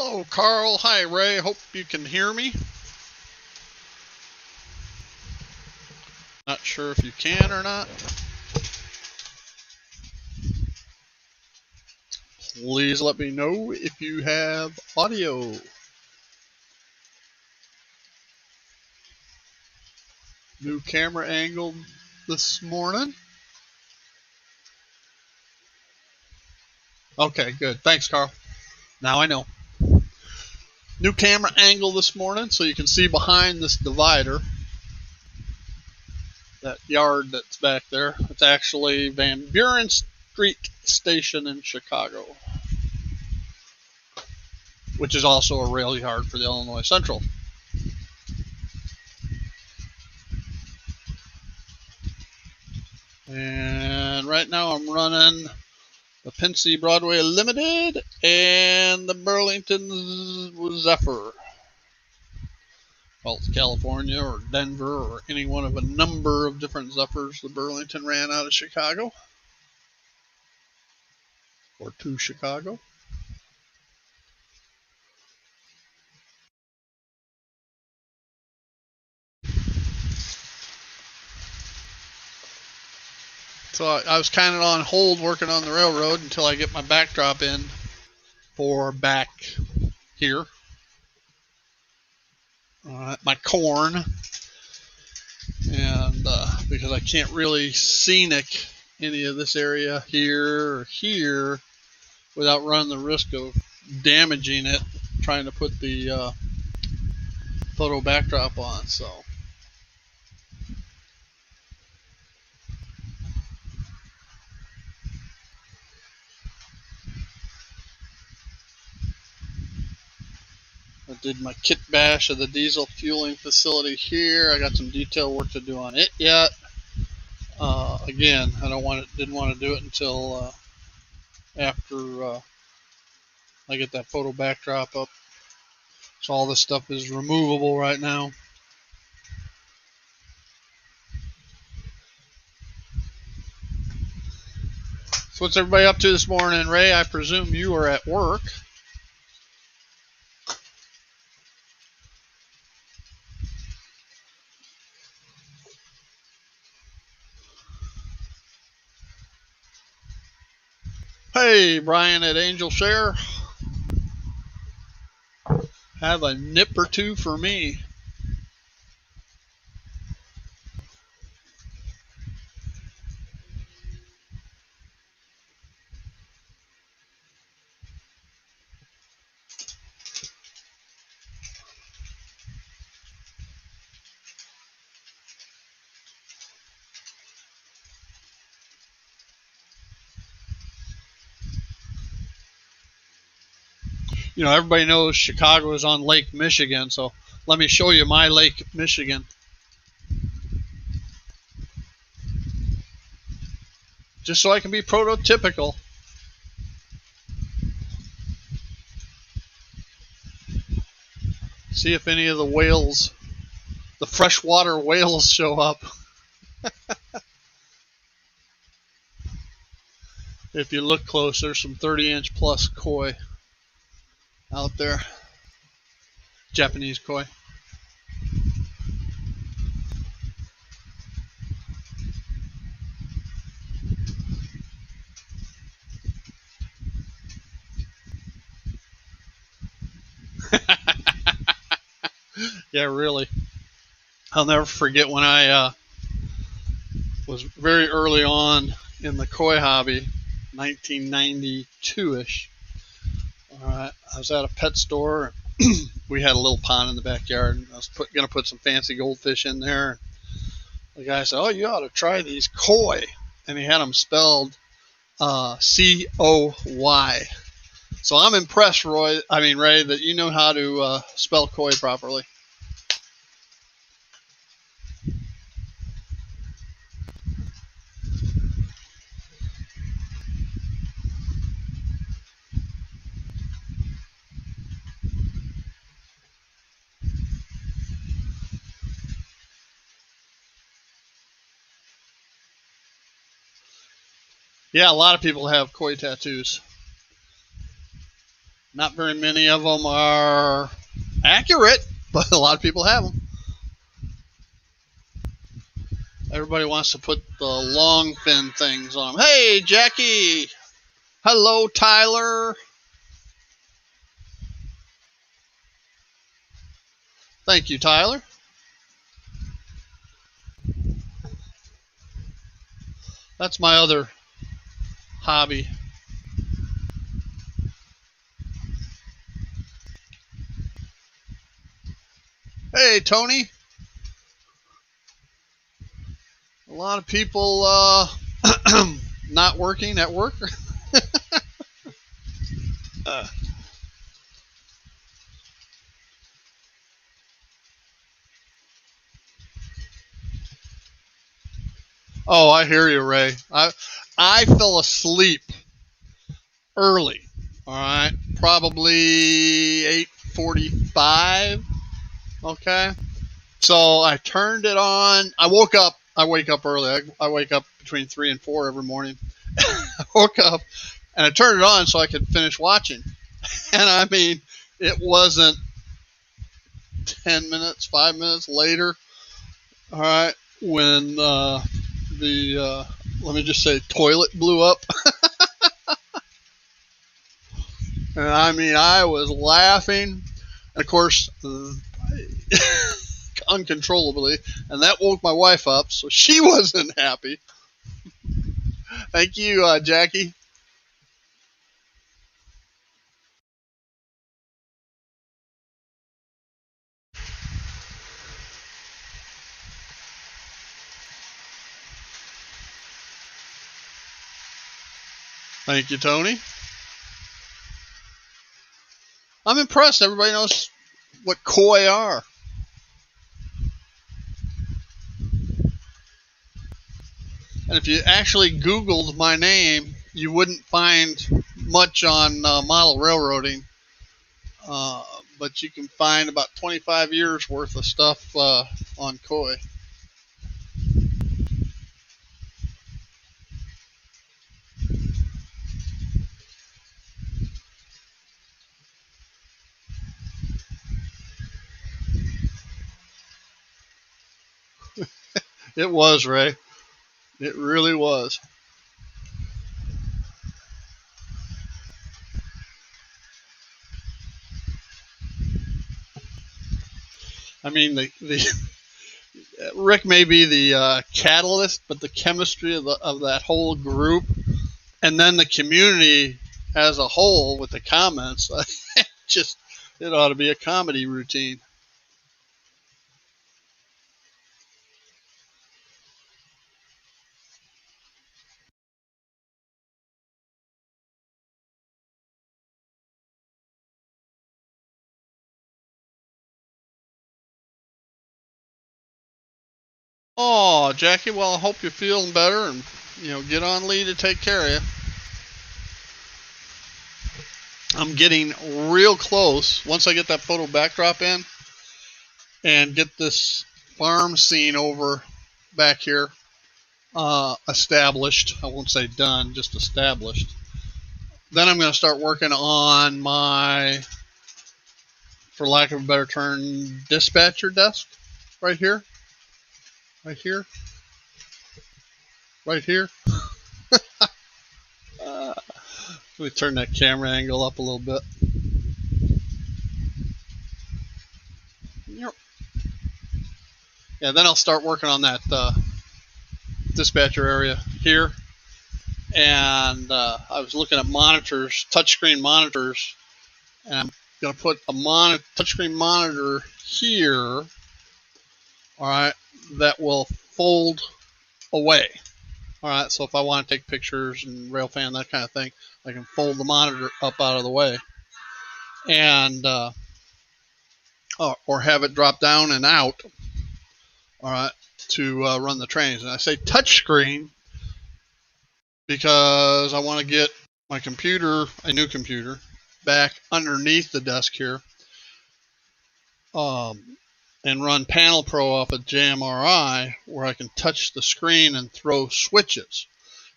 Hello, Carl. Hi, Ray. Hope you can hear me. Not sure if you can or not. Please let me know if you have audio. New camera angle this morning. Okay, good. Thanks, Carl. Now I know. New camera angle this morning so you can see behind this divider. That yard that's back there. It's actually Van Buren Street Station in Chicago, which is also a rail yard for the Illinois Central. And right now I'm running the Pincy Broadway Limited and the Burlington Zephyr. Well, it's California or Denver or any one of a number of different Zephyrs. The Burlington ran out of Chicago or to Chicago. So I was kind of on hold working on the railroad until I get my backdrop in for back here. My corn. And because I can't really scenic any of this area here or here without running the risk of damaging it trying to put the photo backdrop on. So I did my kit bash of the diesel fueling facility here. I got some detail work to do on it yet. Again, I didn't want to do it until after I get that photo backdrop up. So all this stuff is removable right now. So what's everybody up to this morning, Ray? I presume you are at work. Hey, Brian at Angel Share. Have a nip or two for me. You know, everybody knows Chicago is on Lake Michigan, so let me show you my Lake Michigan. Just so I can be prototypical. See if any of the whales, the freshwater whales, show up. If you look close, there's some 30-inch plus koi out there. Japanese koi. Yeah, really. I'll never forget when I was very early on in the koi hobby, 1992-ish. All right, I was at a pet store. We had a little pond in the backyard, and I was going to put some fancy goldfish in there. The guy said, "Oh, you ought to try these koi," and he had them spelled C-O-Y. So I'm impressed, Ray, that you know how to spell koi properly. Yeah, a lot of people have koi tattoos. Not very many of them are accurate, but a lot of people have them. Everybody wants to put the long fin things on them. Hey, Jackie. Hello, Tyler. Thank you, Tyler. That's my other hobby. Hey, Tony. A lot of people not working at work. Oh, I hear you, Ray. I fell asleep early. All right, probably 8:45. Okay, so I turned it on. I woke up. I wake up early. I wake up between 3 and 4 every morning. I woke up and I turned it on so I could finish watching. And I mean, it wasn't 10 minutes, 5 minutes later. All right, when the let me just say toilet blew up. And I mean, I was laughing, and of course, uncontrollably, and that woke my wife up, so she wasn't happy. Thank you, Jackie. Thank you, Tony. I'm impressed. Everybody knows what koi are. And if you actually Googled my name, you wouldn't find much on model railroading. But you can find about 25 years worth of stuff on koi. It was, Ray. It really was. I mean, the Rick may be the catalyst, but the chemistry of that whole group, and then the community as a whole with the comments, just it ought to be a comedy routine. Oh, Jackie, well, I hope you're feeling better, and get on Lee to take care of you. I'm getting real close. Once I get that photo backdrop in and get this farm scene over back here established, I won't say done, just established, then I'm going to start working on my, for lack of a better term, dispatcher desk right here, right here, right here. Let me turn that camera angle up a little bit. Yeah, then I'll start working on that dispatcher area here. And I was looking at monitors, touchscreen monitors, and I'm going to put a touchscreen monitor here, all right, that will fold away. All right, so if I want to take pictures and railfan, that kind of thing, I can fold the monitor up out of the way, and or have it drop down and out, all right, to run the trains. And I say touchscreen because I want to get my computer, a new computer, back underneath the desk here, and run Panel Pro off of JMRI, where I can touch the screen and throw switches.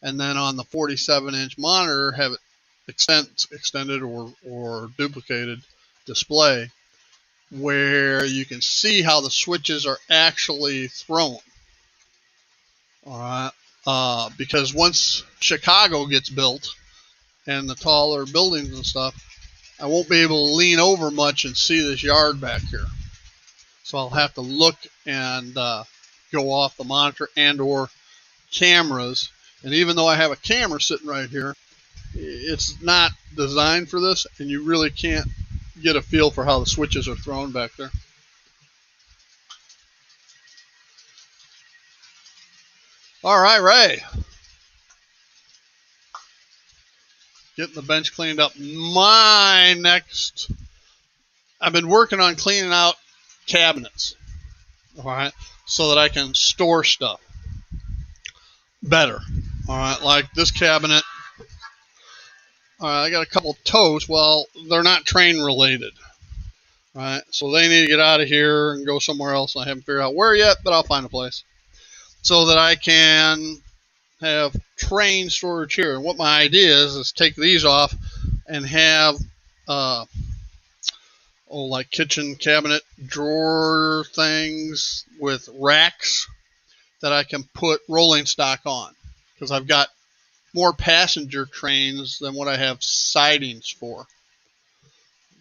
And then on the 47-inch monitor, have it extended or duplicated display where you can see how the switches are actually thrown. All right. Because once Chicago gets built and the taller buildings and stuff, I won't be able to lean over much and see this yard back here. So I'll have to look and go off the monitor and or cameras. And even though I have a camera sitting right here, it's not designed for this, and you really can't get a feel for how the switches are thrown back there. All right, Ray. Getting the bench cleaned up. I've been working on cleaning out cabinets, all right, so that I can store stuff better. All right, like this cabinet. I got a couple of toes. Well, they're not train related. All right, so they need to get out of here and go somewhere else. I haven't figured out where yet, but I'll find a place so that I can have train storage here. And what my idea is take these off and have like kitchen cabinet drawer things with racks that I can put rolling stock on, because I've got more passenger trains than what I have sidings for.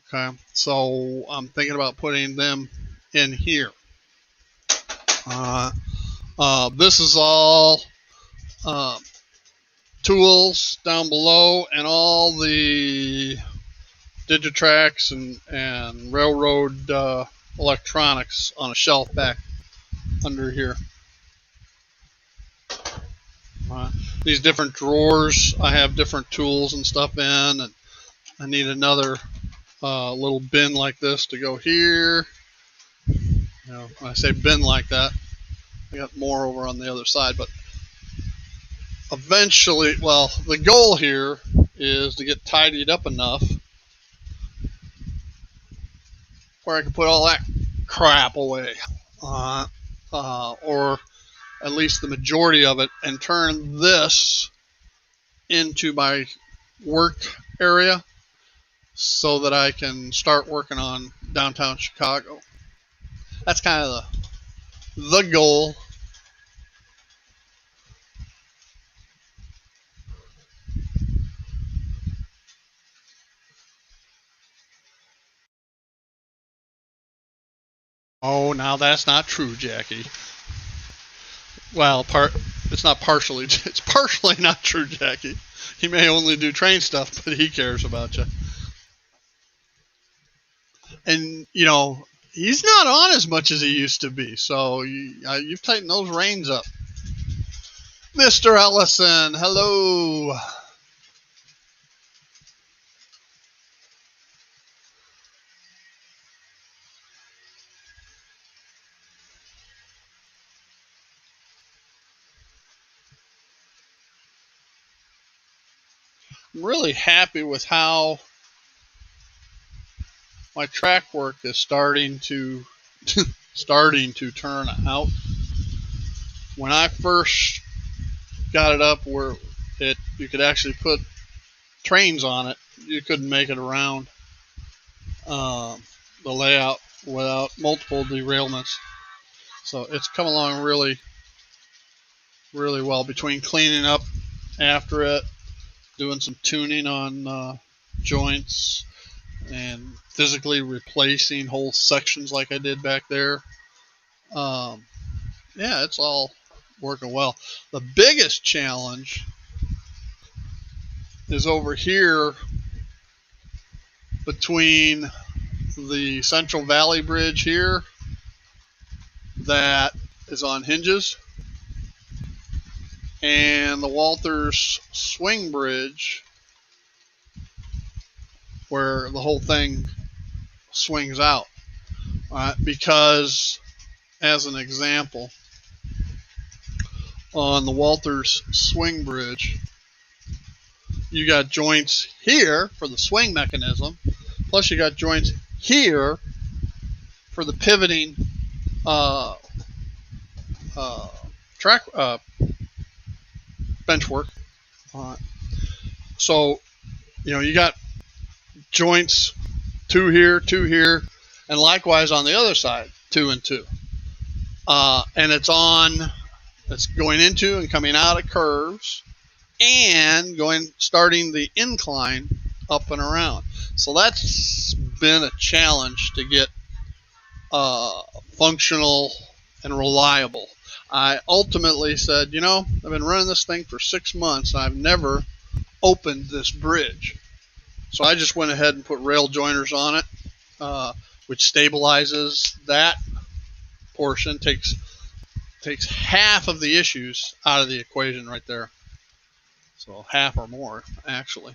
Okay, so I'm thinking about putting them in here. This is all tools down below, and all the Digitrax and railroad electronics on a shelf back under here. These different drawers, I have different tools and stuff in, and I need another little bin like this to go here. When I say bin like that, I got more over on the other side, but eventually, well, the goal here is to get tidied up enough where I can put all that crap away, or at least the majority of it, and turn this into my work area so that I can start working on downtown Chicago. That's kind of the goal. Oh, now that's not true, Jackie. Well, it's not partially. It's partially not true, Jackie. He may only do train stuff, but he cares about you. And he's not on as much as he used to be. So you've tightened those reins up, Mr. Ellison. Hello. I'm really happy with how my track work is starting to turn out. When I first got it up where you could actually put trains on it, you couldn't make it around the layout without multiple derailments. So it's come along really, really well, between cleaning up after it, doing some tuning on joints, and physically replacing whole sections like I did back there. Yeah, it's all working well. The biggest challenge is over here between the Central Valley Bridge here that is on hinges and the Walters Swing Bridge, where the whole thing swings out. Because, as an example, on the Walters Swing Bridge, you got joints here for the swing mechanism, plus you got joints here for the pivoting bench work. So You got joints, 2 here, 2 here, and likewise on the other side, 2 and 2. And it's going into and coming out of curves, and starting the incline up and around. So that's been a challenge to get functional and reliable. I ultimately said, I've been running this thing for 6 months and I've never opened this bridge. So I just went ahead and put rail joiners on it, which stabilizes that portion, takes half of the issues out of the equation right there. So half or more, actually.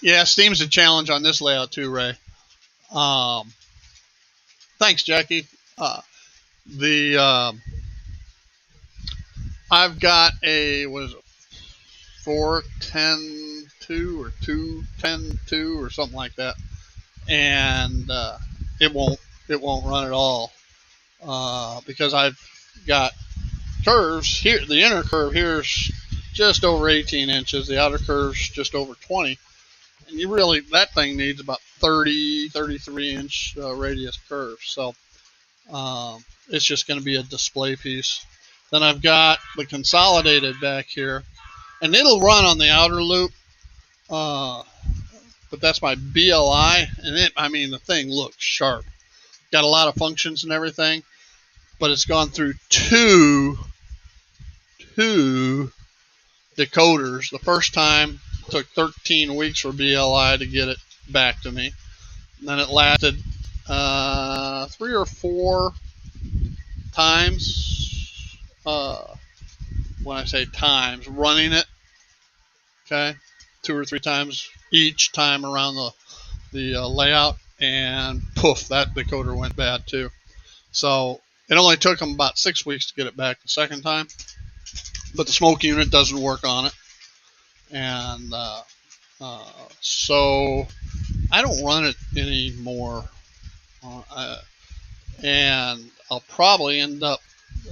Yeah, Steam's a challenge on this layout too, Ray. Thanks, Jackie. I've got a 4-10-2 or 2-10-2 or something like that, and it won't run at all because I've got curves here. The inner curve here is just over 18 inches. The outer curve's just over 20. And that thing needs about 33 inch radius curves. So it's just going to be a display piece. Then I've got the consolidated back here, and it'll run on the outer loop. But that's my BLI, and the thing looks sharp. Got a lot of functions and everything, but it's gone through two decoders. The first time took 13 weeks for BLI to get it back to me. And then it lasted 3 or 4 times. When I say times, running it. Okay, 2 or 3 times each time around the layout, and poof, that decoder went bad too. So it only took them about 6 weeks to get it back the second time. But the smoke unit doesn't work on it, and so I don't run it anymore. And I'll probably end up,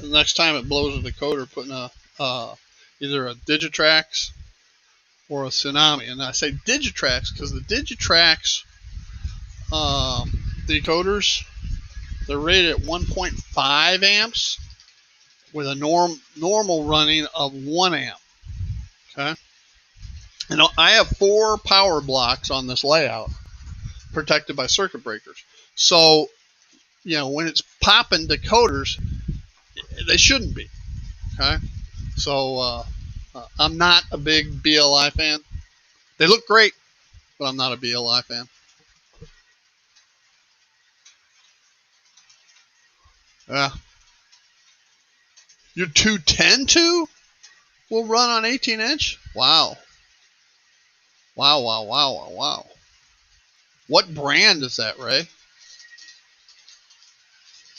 the next time it blows a decoder, putting either a Digitrax or a Tsunami. And I say Digitrax because the Digitrax decoders, they're rated at 1.5 amps with a normal running of 1 amp. Okay. And I have 4 power blocks on this layout protected by circuit breakers. So, when it's popping decoders, they shouldn't be. Okay. So I'm not a big BLI fan. They look great, but I'm not a BLI fan. Yeah. Your 210-2 will run on 18 inch? Wow. Wow. What brand is that, Ray?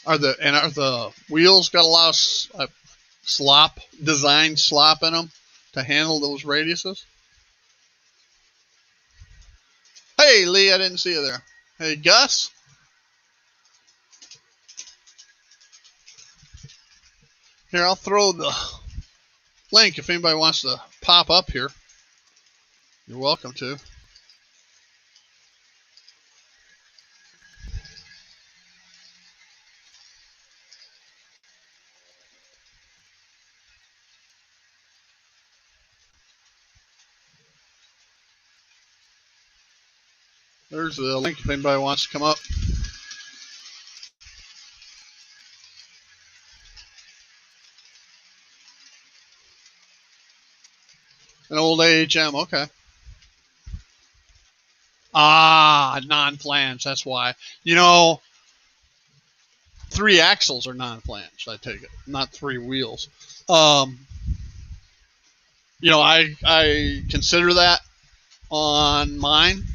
Are the wheels got a lot of design slop in them to handle those radiuses? Hey, Lee, I didn't see you there. Hey, Gus. Here, I'll throw the link if anybody wants to pop up here. You're welcome to. There's the link if anybody wants to come up. An old AHM, okay. Non-flange, that's why. 3 axles are non-flange, I take it, not 3 wheels. I consider that on mine.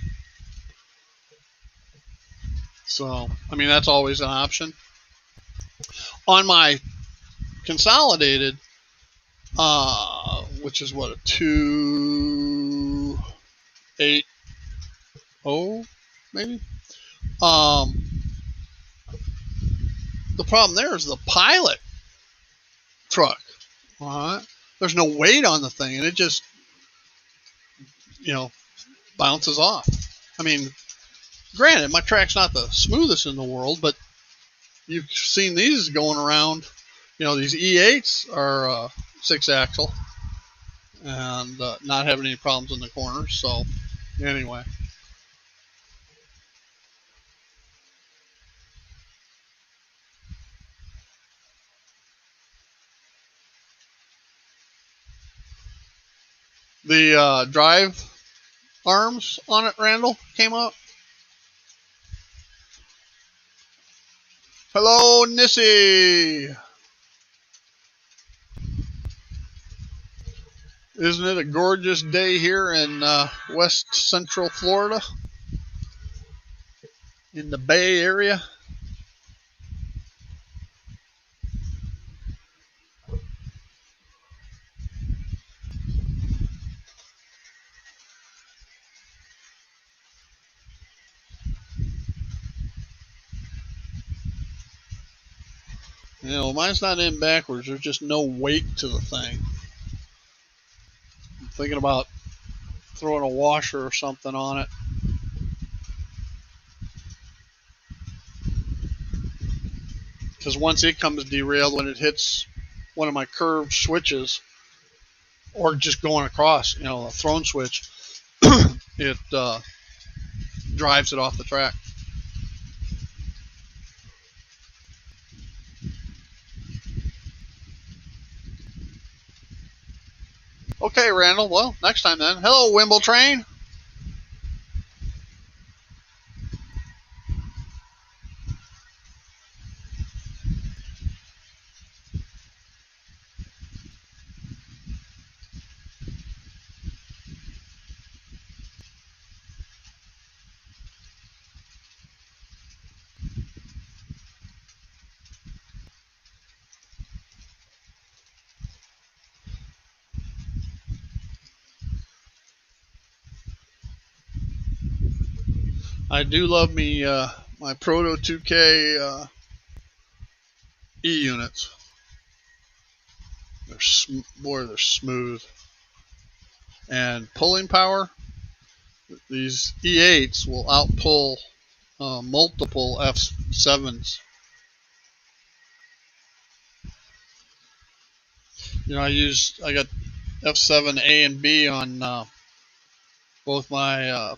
So, that's always an option. On my consolidated, which is what, a 280 maybe. The problem there is the pilot truck. All right, there's no weight on the thing, and it just, bounces off. I mean, granted, my track's not the smoothest in the world, but you've seen these going around. These E8s are 6-axle and not having any problems in the corners. So, anyway. The drive arms on it, Randall, came up. Hello, Nissy. Isn't it a gorgeous day here in West Central Florida? In the Bay Area? Mine's not in backwards. There's just no weight to the thing. I'm thinking about throwing a washer or something on it. Because once it comes derailed, when it hits one of my curved switches, or just going across, a throne switch, it drives it off the track. Okay, Randall. Well, next time then. Hello, Wimble Train. I do love me my Proto 2K E units. They're smooth. And pulling power, these E8s will outpull multiple F7s. I got F7A and B on both my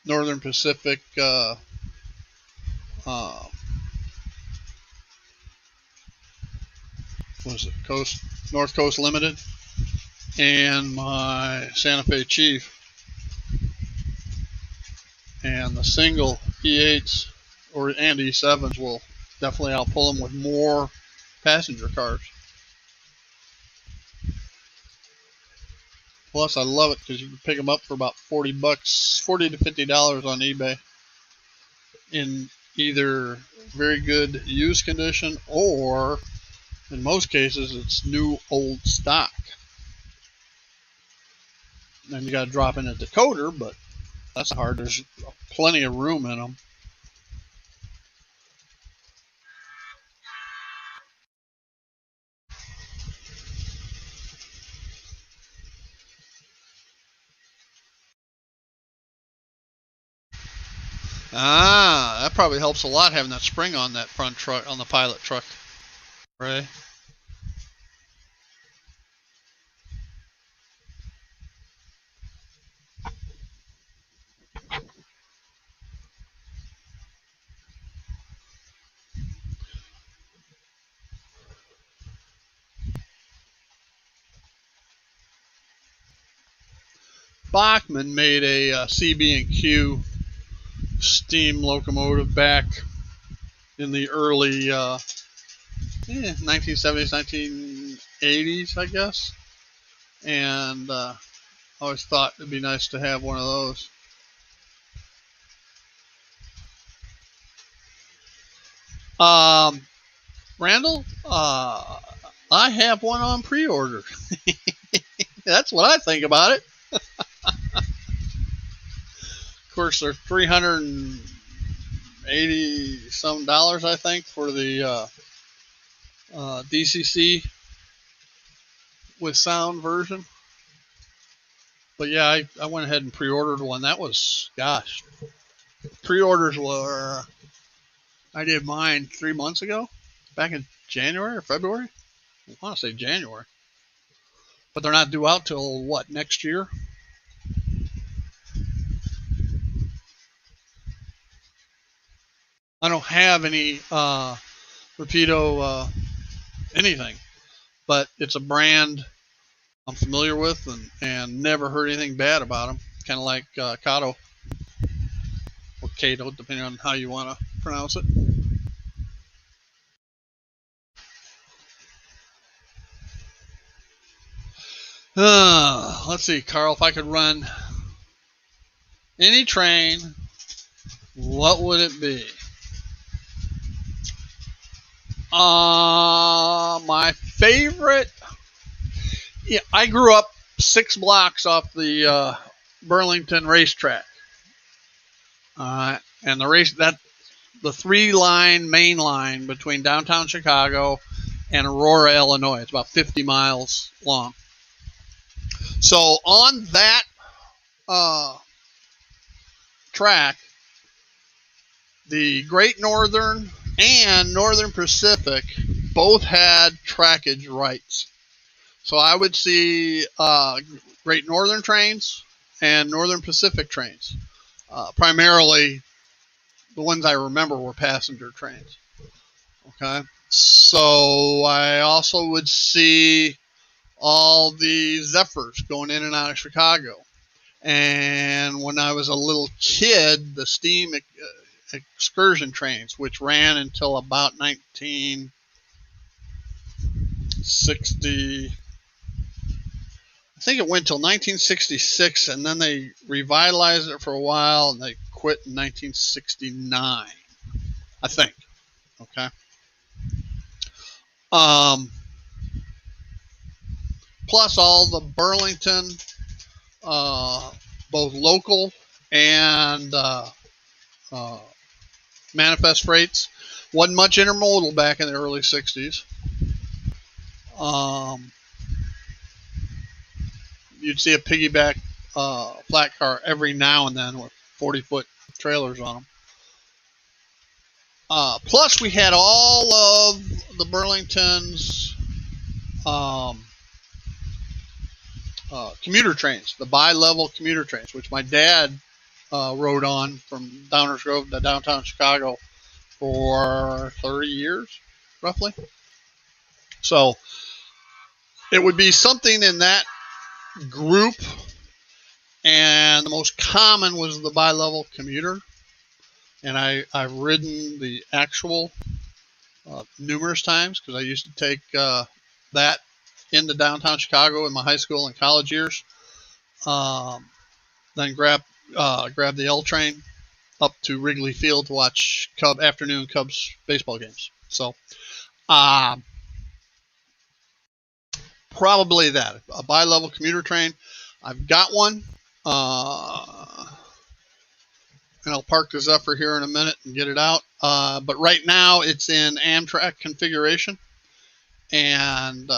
Northern Pacific North Coast Limited, and my Santa Fe Chief. And the single E8s and E7s will definitely outpull them with more passenger cars. Plus, I love it because you can pick them up for about $40, $40 to $50 on eBay, in either very good used condition, or in most cases it's new old stock. Then you got to drop in a decoder, but that's hard. There's plenty of room in them. That probably helps a lot, having that spring on that front truck, on the pilot truck, right? Bachmann made a CB&Q steam locomotive back in the early 1970s, 1980s, I guess. And I always thought it'd be nice to have one of those. Randall, I have one on pre-order. That's what I think about it. Of course, they're $380 some, I think, for the DCC with sound version. But yeah, I went ahead and pre-ordered one. That was, gosh, pre-orders were, I did mine 3 months ago, back in January or February. I want to say January. But they're not due out till what, next year? I don't have any Rapido anything, but it's a brand I'm familiar with and never heard anything bad about them. Kind of like Kato or Kato, depending on how you want to pronounce it. Let's see, Carl, if I could run any train, what would it be? My favorite. Yeah, I grew up 6 blocks off the Burlington racetrack, and the 3-line main line between downtown Chicago and Aurora, Illinois. It's about 50 miles long. So on that track, the Great Northern and Northern Pacific both had trackage rights. So I would see Great Northern trains and Northern Pacific trains. Primarily, the ones I remember were passenger trains. Okay. So I also would see all the Zephyrs going in and out of Chicago. And when I was a little kid, the steam excursion trains, which ran until about 1960. I think it went till 1966, and then they revitalized it for a while, and they quit in 1969, I think. Okay. Plus all the Burlington, both local and manifest freights. Wasn't much intermodal back in the early 60s. You'd see a piggyback flat car every now and then with 40-foot trailers on them. Plus, we had all of the Burlington's commuter trains, the bi-level commuter trains, which my dad rode on from Downers Grove to downtown Chicago for 30 years, roughly. So it would be something in that group, and the most common was the bi-level commuter. And I've ridden the actual numerous times because I used to take that into downtown Chicago in my high school and college years. Then grab the L train up to Wrigley Field to watch afternoon Cubs baseball games. So probably that, a bi-level commuter train. I've got one. And I'll park the Zephyr here in a minute and get it out. But right now it's in Amtrak configuration. And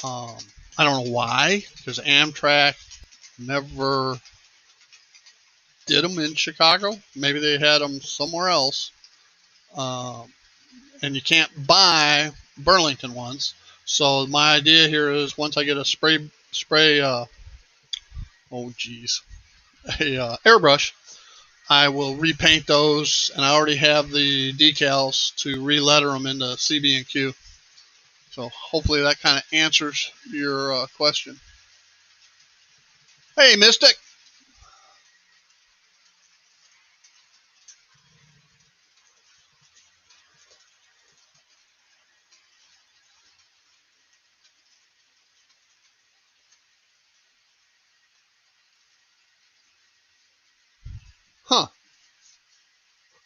I don't know why, because Amtrak never did them in Chicago. Maybe they had them somewhere else. And you can't buy Burlington ones. So my idea here is once I get a airbrush, I will repaint those, and I already have the decals to re-letter them into CB&Q. So hopefully that kind of answers your question. Hey, Mystic. Huh.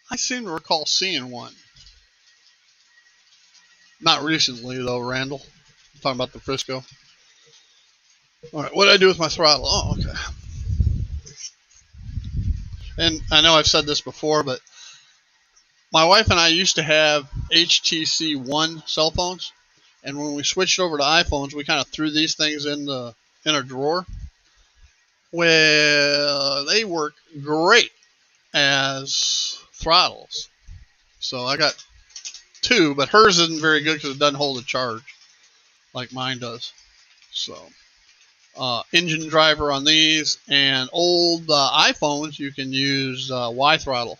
I seem to recall seeing one. Not recently, though, Randall. talking about the Frisco. All right, what did I do with my throttle? Oh, okay. And I know I've said this before, but my wife and I used to have HTC One cell phones, and when we switched over to iPhones, we kind of threw these things in a drawer. Well, they work great as throttles. So I got two, but hers isn't very good because it doesn't hold a charge like mine does. So engine driver on these, and old iPhones you can use Y throttle.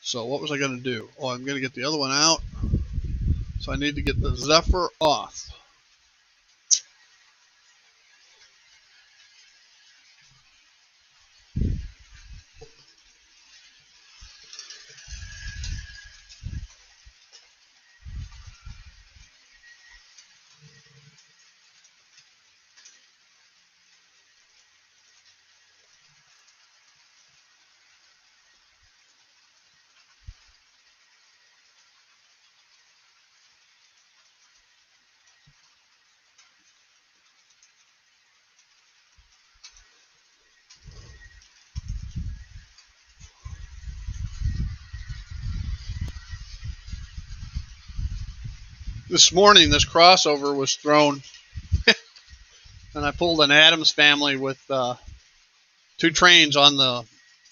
So what was I going to do? Oh, I'm going to get the other one out. So I need to get the Zephyr off. This morning, this crossover was thrown, and I pulled an Adams family with two trains on the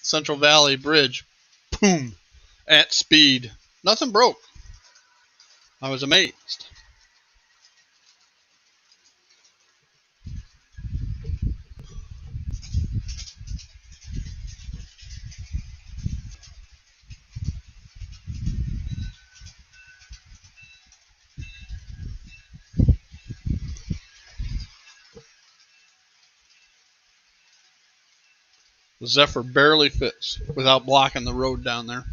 Central Valley Bridge. Boom! At speed. Nothing broke. I was amazed. The Zephyr barely fits without blocking the road down there.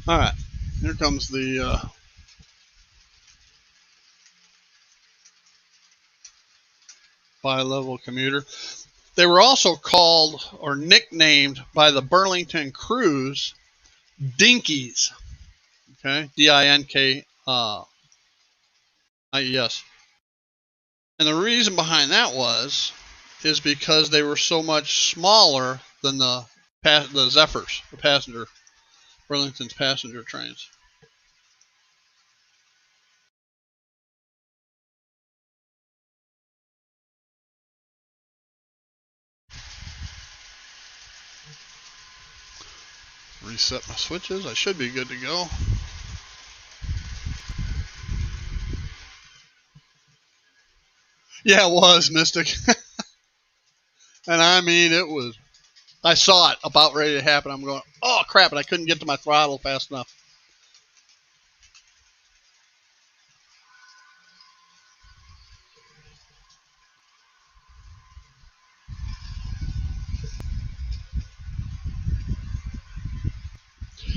All right, here comes the bi-level commuter. They were also called or nicknamed by the Burlington crews Dinkies. Okay, D-I-N-K-I-E-S. And the reason behind that is because they were so much smaller than the Zephyrs, the Burlington's passenger trains. Reset my switches. I should be good to go. Yeah, it was, Mystic. And I mean, it was. I saw it about ready to happen. I'm going, oh crap, and I couldn't get to my throttle fast enough.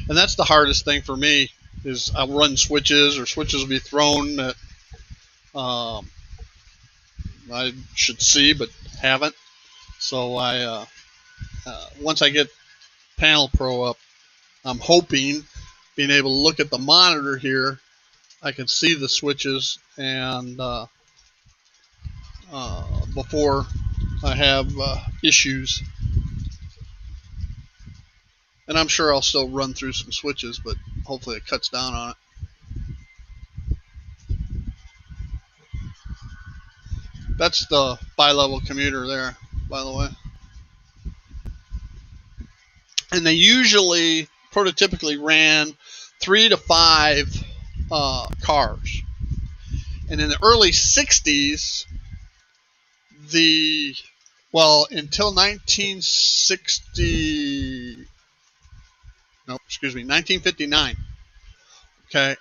And that's the hardest thing for me is I'll run switches or switches will be thrown that I should see but haven't. So I once I get Panel Pro up, I'm hoping being able to look at the monitor here, I can see the switches and before I have issues. And I'm sure I'll still run through some switches, but hopefully it cuts down on it. That's the bi-level commuter there, by the way. And they usually, prototypically, ran 3 to 5 cars. And in the early 60s, until 1959, okay,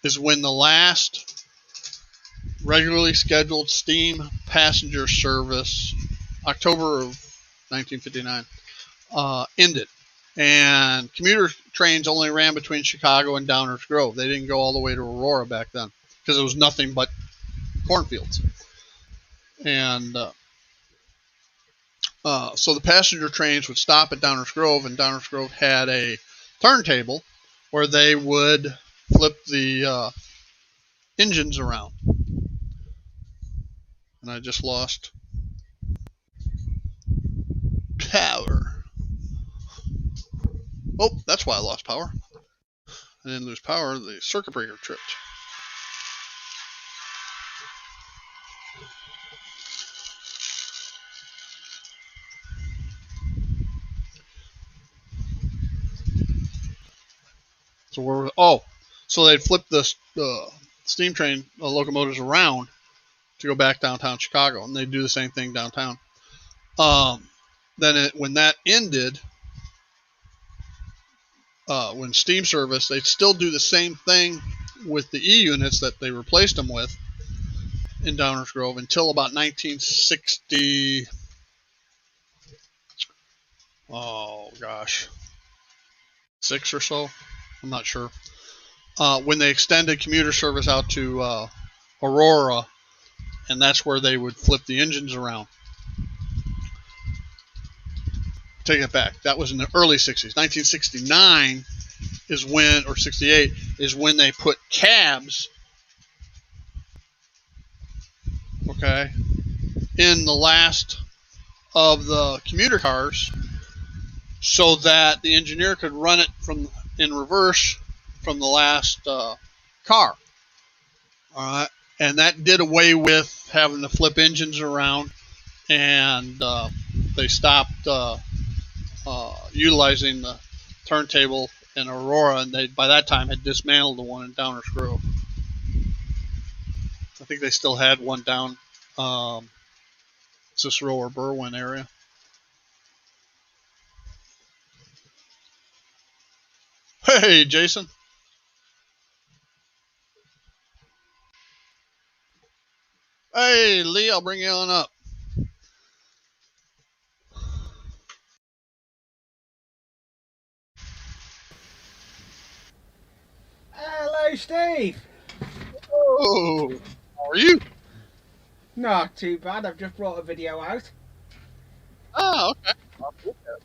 is when the last regularly scheduled steam passenger service, October of 1959, ended. And commuter trains only ran between Chicago and Downers Grove. They didn't go all the way to Aurora back then because it was nothing but cornfields. And so the passenger trains would stop at Downers Grove, and Downers Grove had a turntable where they would flip the engines around. And I just lost power. Oh, that's why I lost power. I didn't lose power, the circuit breaker tripped. So so they'd flip the steam train locomotives around to go back downtown Chicago, and they'd do the same thing downtown. When that ended, when steam service, they'd still do the same thing with the E units that they replaced them with in Downers Grove until about 1960. Oh gosh, 6 or so. I'm not sure. When they extended commuter service out to Aurora, and that's where they would flip the engines around. Take it back. That was in the early 60s. 1969 is when, or 68, is when they put cabs, okay, in the last of the commuter cars so that the engineer could run it in reverse from the last car. All right. And that did away with having to flip engines around, and they stopped utilizing the turntable in Aurora, and they by that time had dismantled the one in Downers Grove. I think they still had one down Cicero or Berwyn area. Hey, Jason. Hey, Lee, I'll bring you on up. Hello, Steve. Oh, how are you? Not too bad. I've just brought a video out. Oh, okay.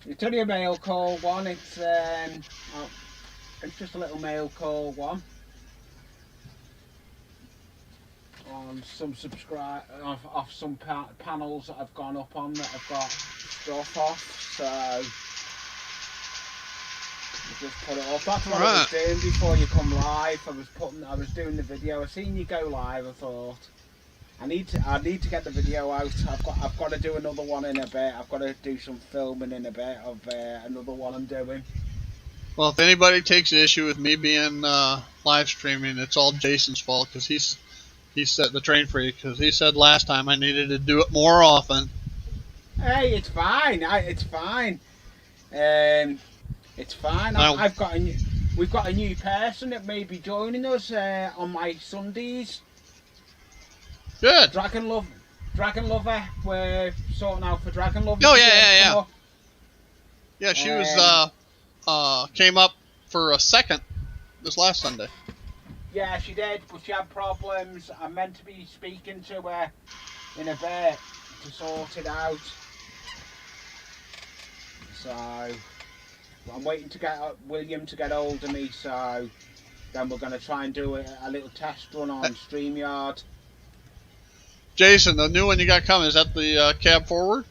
It's only a mail call one. It's just a little mail call one on some off some panels that I've gone up on that I've got stuff off. So I just put it up. That's what I was doing before you come live. I was doing the video. I seen you go live. I thought I need to get the video out. I've got to do another one in a bit. I've got to do some filming in a bit of another one I'm doing. Well, if anybody takes issue with me being live streaming, it's all Jason's fault, because he set the train free, because he said last time I needed to do it more often. Hey, it's fine. It's fine. It's fine. We've got a new person that may be joining us on my Sundays. Good. Dragon Lover. We're sorting out for Dragon Lover. Oh yeah. Yeah, she was came up for a second this last Sunday. Yeah, she did, but she had problems. I'm meant to be speaking to her in a bit to sort it out. So I'm waiting to get William to get hold of me. So then we're going to try and do a little test run on StreamYard. Jason, the new one you got coming, is that the cab forward?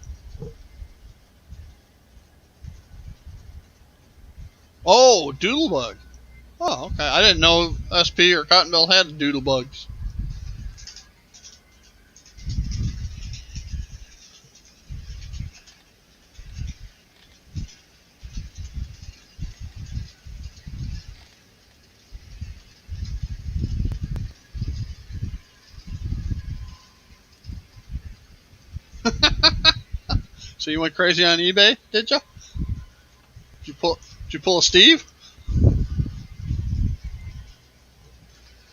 Oh, Doodlebug. Oh, okay. I didn't know SP or Cottonville had Doodlebugs. So you went crazy on eBay, did you? Did you pull a Steve?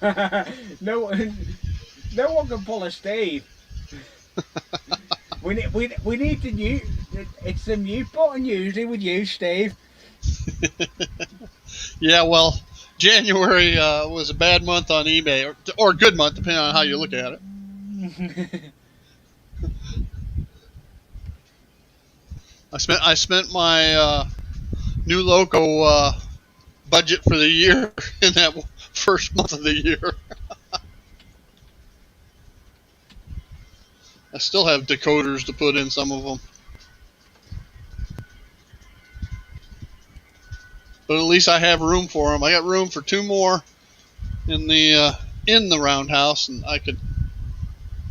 No one can pull a Steve. we need the new. It's the mute button usually with you, Steve. Yeah, well, January was a bad month on eBay, or a good month depending on how you look at it. I spent my new loco budget for the year in that first month of the year. I still have decoders to put in some of them, but at least I have room for them. I got room for 2 more in the roundhouse, and I could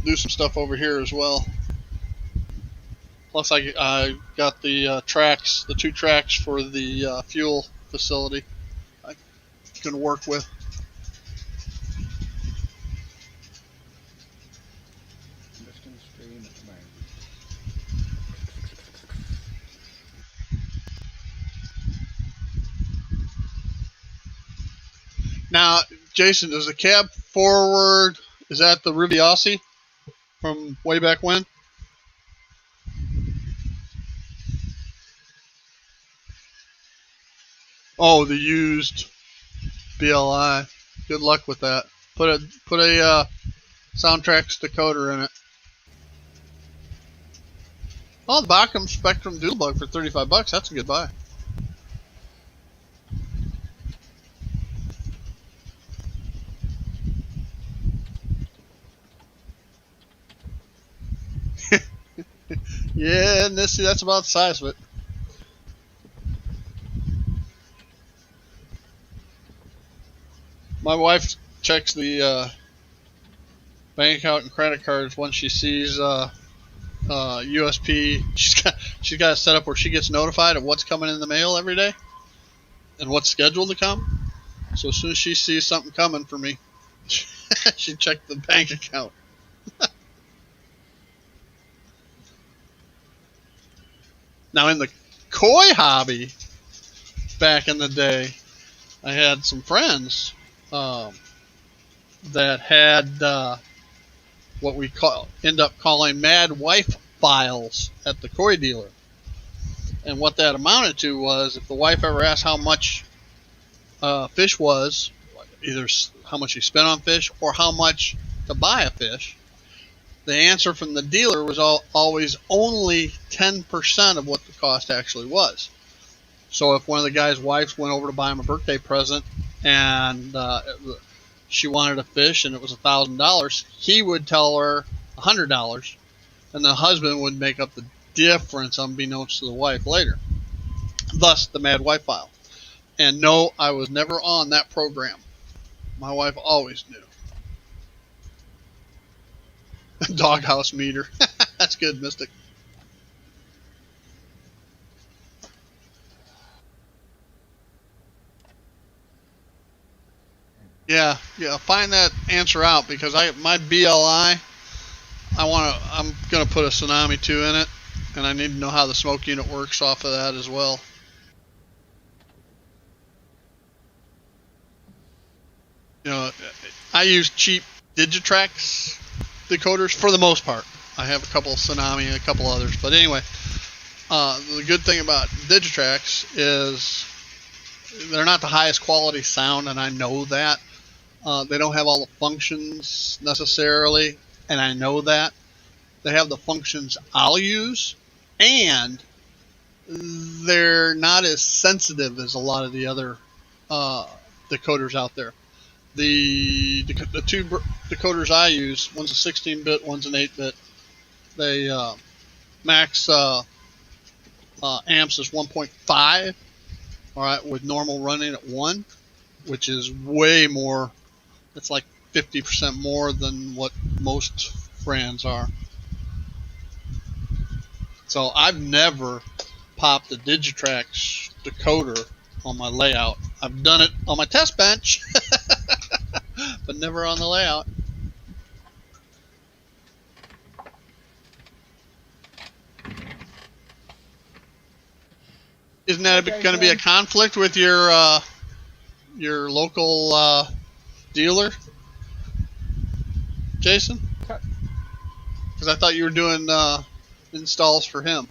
do some stuff over here as well. Plus, I got the tracks, the 2 tracks for the fuel facility I can work with. I'm just in the stream at the moment. Now, Jason, does the cab forward, is that the Riviasi from way back when? Oh, the used BLI. Good luck with that. Put a Soundtrax decoder in it. Oh, the Bacham Spectrum Doodlebug for $35. That's a good buy. Yeah, and that's about the size of it. My wife checks the bank account and credit cards once she sees USP. She's got it set up where she gets notified of what's coming in the mail every day and what's scheduled to come. So as soon as she sees something coming for me, she checked the bank account. Now in the koi hobby, back in the day, I had some friends that had what we end up calling mad wife files at the koi dealer. And what that amounted to was if the wife ever asked how much fish was, either how much you spent on fish or how much to buy a fish, the answer from the dealer was always only 10% of what the cost actually was. So if one of the guy's wives went over to buy him a birthday present and she wanted a fish and it was $1,000, he would tell her $100, and the husband would make up the difference unbeknownst to the wife later. Thus, the mad wife file. And no, I was never on that program. My wife always knew. Doghouse meter. That's good, Mystic. Yeah, find that answer out because my BLI, I'm gonna put a Tsunami 2 in it, and I need to know how the smoke unit works off of that as well. You know, I use cheap Digitrax decoders for the most part. I have a couple of Tsunami and a couple others, but anyway, the good thing about Digitrax is they're not the highest quality sound, and I know that. They don't have all the functions necessarily, and I know that. They have the functions I'll use, and they're not as sensitive as a lot of the other decoders out there. The 2 decoders I use, one's a 16-bit, one's an 8-bit. They max amps is 1.5, all right, with normal running at 1, which is way more. It's like 50% more than what most brands are. So I've never popped a Digitrax decoder on my layout. I've done it on my test bench, but never on the layout. Isn't that going to be a conflict with your local dealer, Jason? Because I thought you were doing installs for him.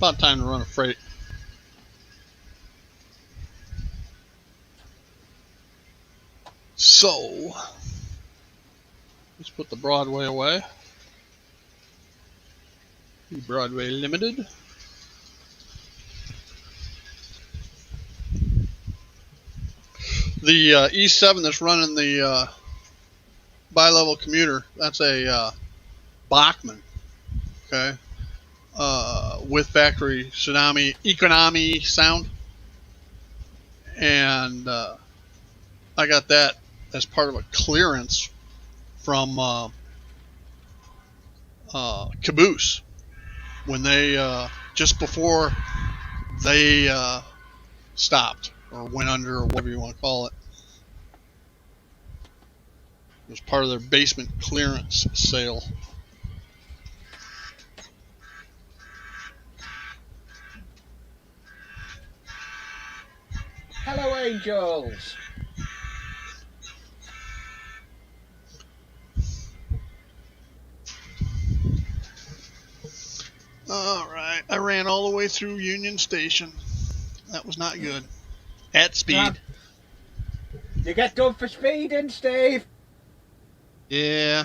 about time to run a freight. So, let's put the Broadway away. The Broadway Limited. The E7 that's running the bi-level commuter, that's a Bachmann, okay, with factory Tsunami Economy sound, and I got that as part of a clearance from Caboose when they just before they stopped or went under or whatever you want to call it. It was part of their basement clearance sale. Hello, angels. Alright, I ran all the way through Union Station. That was not good. At speed. You get done for speeding, Steve. Yeah.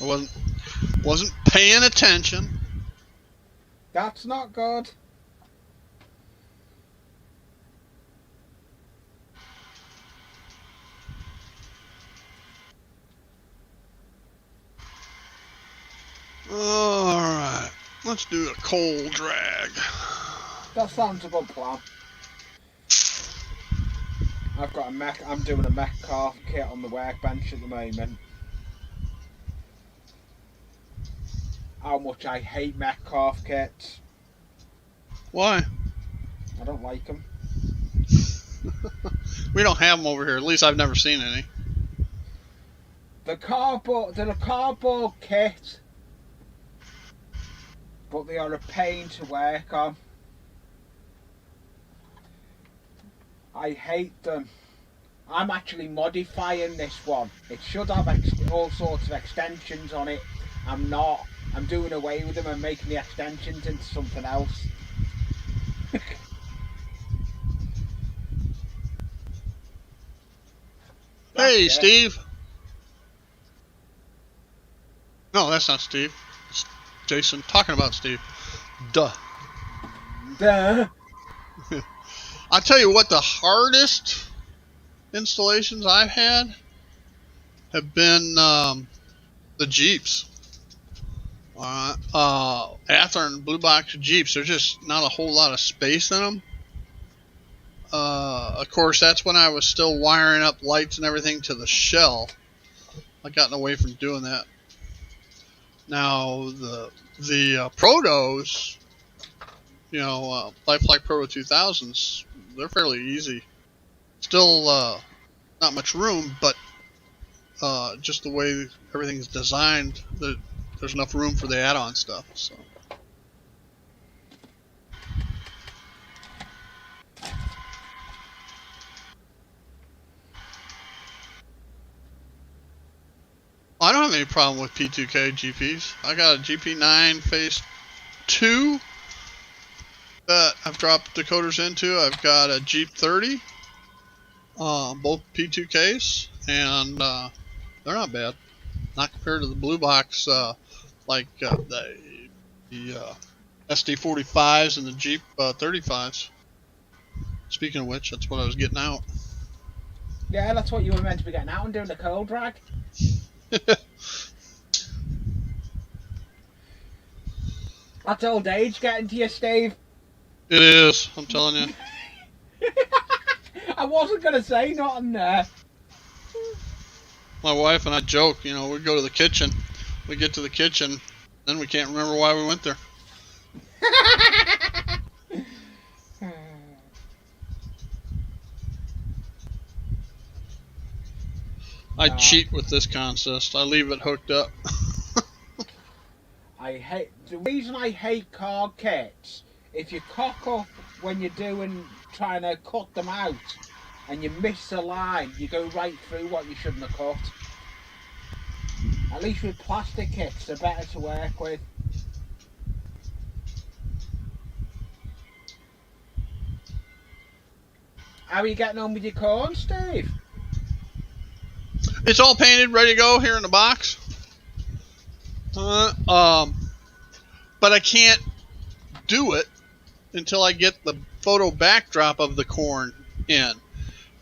I wasn't paying attention. That's not good. Alright, let's do a coal drag. That sounds a good plan. I've got I'm doing a Metcalf kit on the workbench at the moment. How much I hate Metcalf kits. Why? I don't like them. We don't have them over here. At least I've never seen any. They're a cardboard kit, but they are a pain to work on. I hate them. I'm actually modifying this one. It should have all sorts of extensions on it. I'm not. I'm doing away with them and making the extensions into something else. Hey, Steve. No, that's not Steve. It's Jason talking about Steve. Duh. Duh. I tell you what, the hardest installations I've had have been the Jeeps. Athearn Blue Box Jeeps. There's just not a whole lot of space in them. Of course, that's when I was still wiring up lights and everything to the shell. I've gotten away from doing that. Now, the Protos, you know, Lifelike Proto 2000s, they're fairly easy. Still not much room, but just the way everything's designed, there's enough room for the add-on stuff. So. I don't have any problem with P2K GPs. I got a GP9 Phase 2 that I've dropped decoders into. I've got a Jeep 30, both P2Ks, and they're not bad. Not compared to the Blue Box, like the SD45s and the Jeep 35s. Speaking of which, that's what I was getting out. Yeah, that's what you were meant to be getting out and doing the coal drag. That's old age getting to you, Steve. It is, I'm telling you. I wasn't going to say nothing there. My wife and I joke, you know, we go to the kitchen. We get to the kitchen, then we can't remember why we went there. I cheat with this consist. I leave it hooked up. The reason I hate card kits, if you cock up when you're trying to cut them out and you miss a line, you go right through what you shouldn't have cut. At least with plastic kits, they're better to work with. How are you getting on with your corn, Steve? It's all painted, ready to go here in the box. But I can't do it until I get the photo backdrop of the corn in.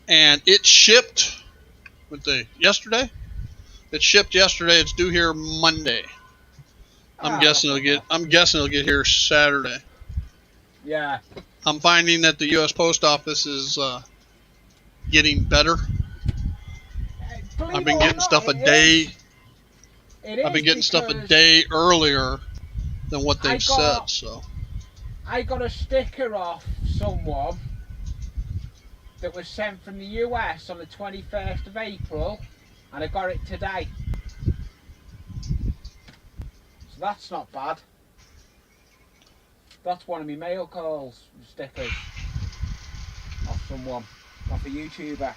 And it shipped yesterday? It shipped yesterday. It's due here Monday. I'm guessing it'll get here Saturday. Yeah. I'm finding that the U.S. Post Office is getting better. I've been getting stuff a day. I've been getting stuff a day earlier than what they've said. So I got a sticker off someone that was sent from the US on the 21st of April, and I got it today. So that's not bad. That's one of my mail calls stickers off someone, off a YouTuber.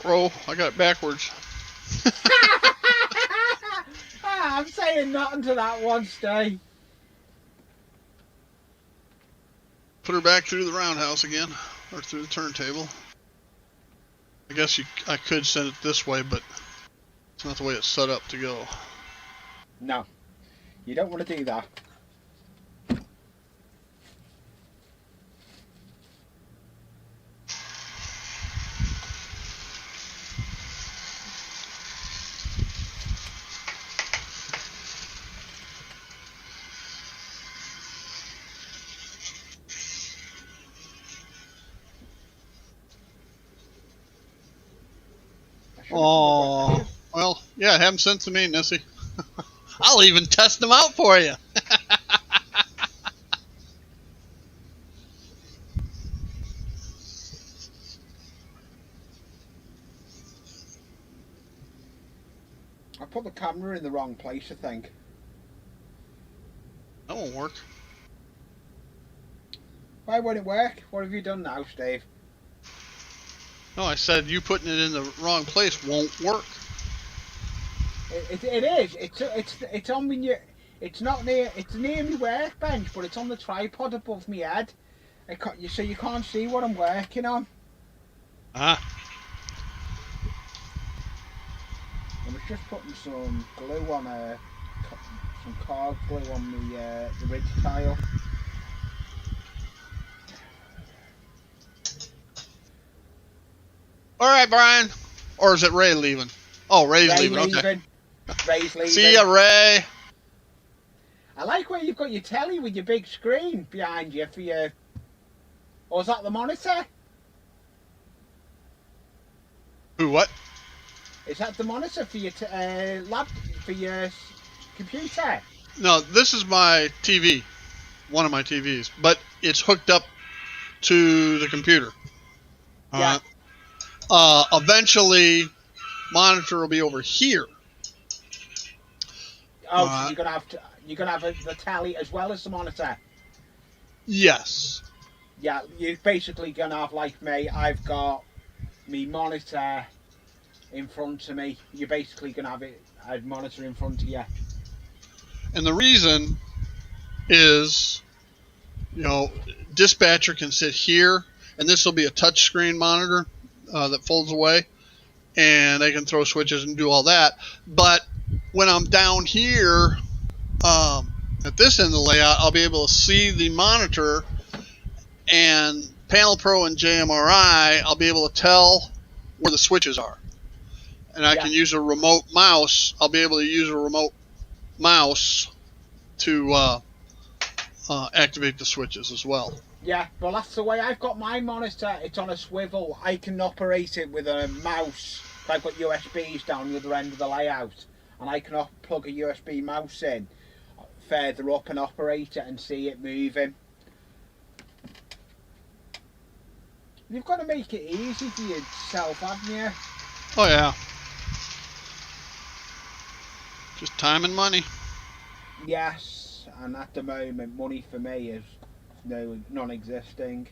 Roll. I got it backwards. I'm saying nothing to that one, Steve. Put her back through the roundhouse again, or through the turntable. I guess I could send it this way, but it's not the way it's set up to go. No, you don't want to do that. Oh, well, yeah, have them sent to me, Nessie. I'll even test them out for you. I put the camera in the wrong place, I think. That won't work. Why won't it work? What have you done now, Steve? No, I said you putting it in the wrong place won't work. It is. It's on me. It's not near. It's near my workbench, but it's on the tripod above my head. So you can't see what I'm working on. Ah. I was just putting some glue on some car glue on the ridge tile. All right, Brian. Or is it Ray leaving? Oh, Ray's leaving. Okay. Ray's leaving. See ya, Ray. I like where you've got your telly with your big screen behind you for your... Or is that the monitor? Who, what? Is that the monitor for your for your computer? No, this is my TV. One of my TVs. But it's hooked up to the computer. Yeah. Eventually, monitor will be over here. Oh, so you're gonna have the telly as well as the monitor. Yes. Yeah, you're basically gonna have like me. I've got me monitor in front of me. You're basically gonna have a monitor in front of you. And the reason is, dispatcher can sit here and this will be a touchscreen monitor that folds away, and they can throw switches and do all that. But when I'm down here at this end of the layout, I'll be able to see the monitor, and Panel Pro and JMRI, I'll be able to tell where the switches are. And I can use a remote mouse. I'll be able to use a remote mouse to activate the switches as well. Yeah, well that's the way I've got my monitor. It's on a swivel. I can operate it with a mouse. I've got USBs down the other end of the layout, and I can plug a USB mouse in further up and operate it and see it moving. You've got to make it easy for yourself, haven't you? Oh yeah. Just time and money. Yes, and at the moment money for me is non-existing.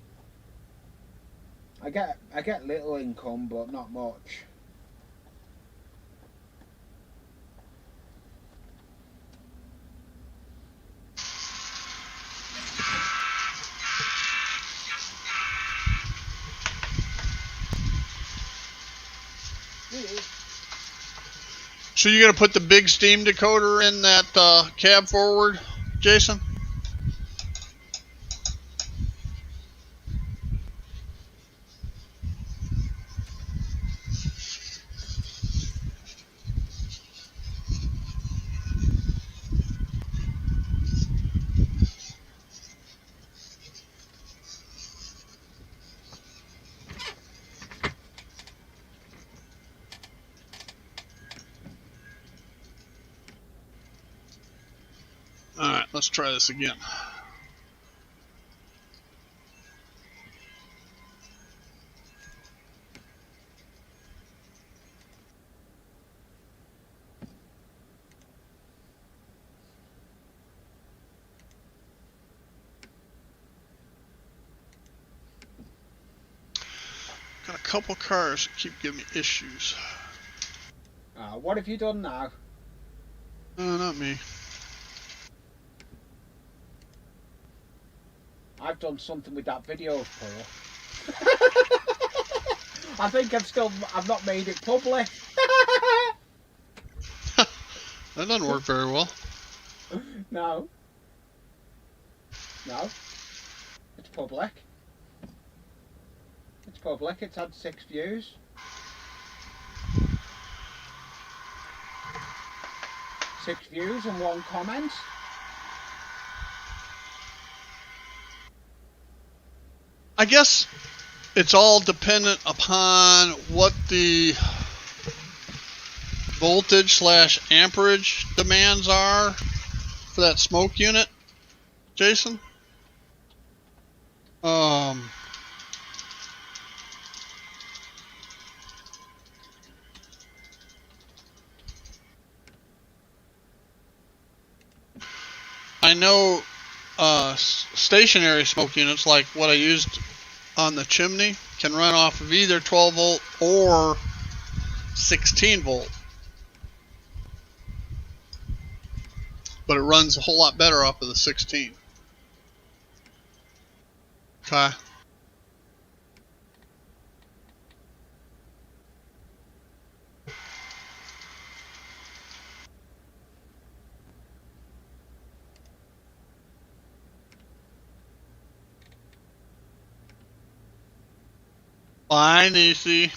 I get little income, but not much. So you're gonna put the big steam decoder in that cab forward, Jason? Alright, let's try this again. Got a couple cars that keep giving me issues. What have you done now? Not me. I've done something with that video for. I think I've not made it public. That doesn't work very well. No. No. It's public. It's public. It's had 6 views. 6 views and 1 comment. I guess it's all dependent upon what the voltage / amperage demands are for that smoke unit, Jason. I know stationary smoke units like what I used on the chimney can run off of either 12 volt or 16 volt, but it runs a whole lot better off of the 16. Okay. Fine, easy.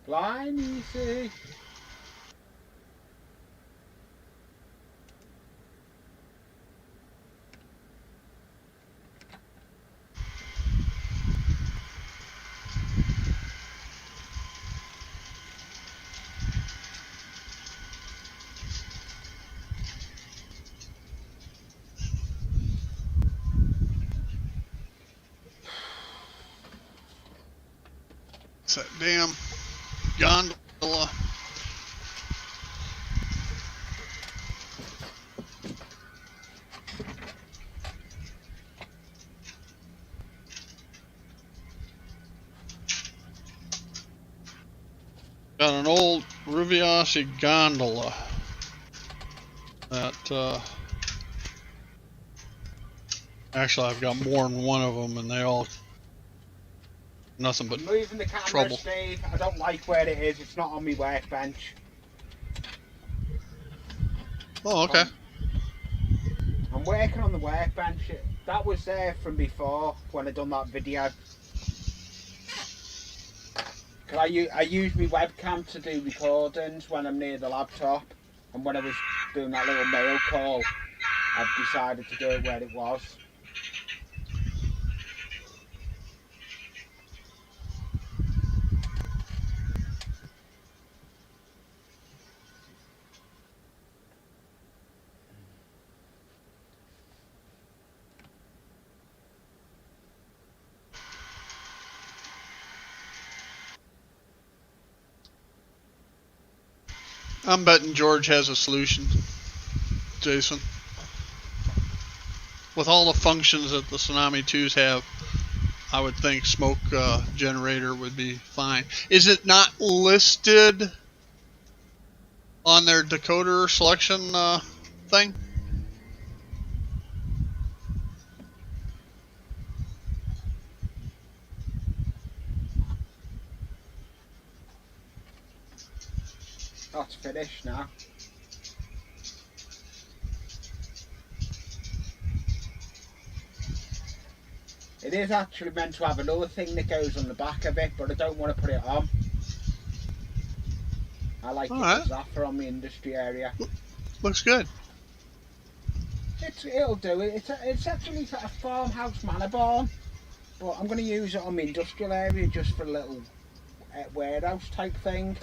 Fine, easy. It's that damn gondola. Got an old Ruviossi gondola that actually I've got more than one of them, and they all Nothing but I'm moving the camera, trouble. Steve. I don't like where it is. It's not on my workbench. Oh, okay. I'm working on the workbench. That was there from before when I done that video. Cause I use my webcam to do recordings when I'm near the laptop, and when I was doing that little mail call, I've decided to do it where it was. I'm betting George has a solution, Jason. With all the functions that the Tsunami 2s have, I would think smoke generator would be fine. Is it not listed on their decoder selection thing? That's finished now. It is actually meant to have another thing that goes on the back of it, but I don't want to put it on. I like it as Zaffer on the industry area. Looks good. It'll do it. It's actually a farmhouse manor barn, but I'm going to use it on the industrial area just for a little warehouse type thing.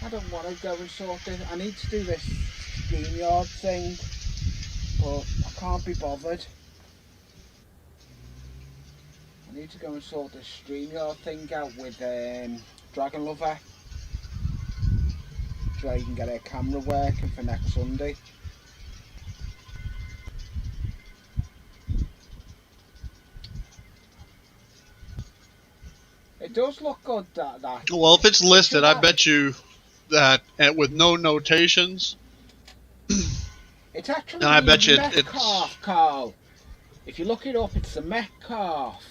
I don't want to go and sort this. I need to do this StreamYard thing, but I can't be bothered. I need to go and sort this StreamYard thing out with Dragon Lover, so I can get a camera working for next Sunday. It does look good, that. Well, if it's listed, I bet you that with no notations. It's actually and I bet you Metcalf, Carl. If you look it up, it's the Metcalf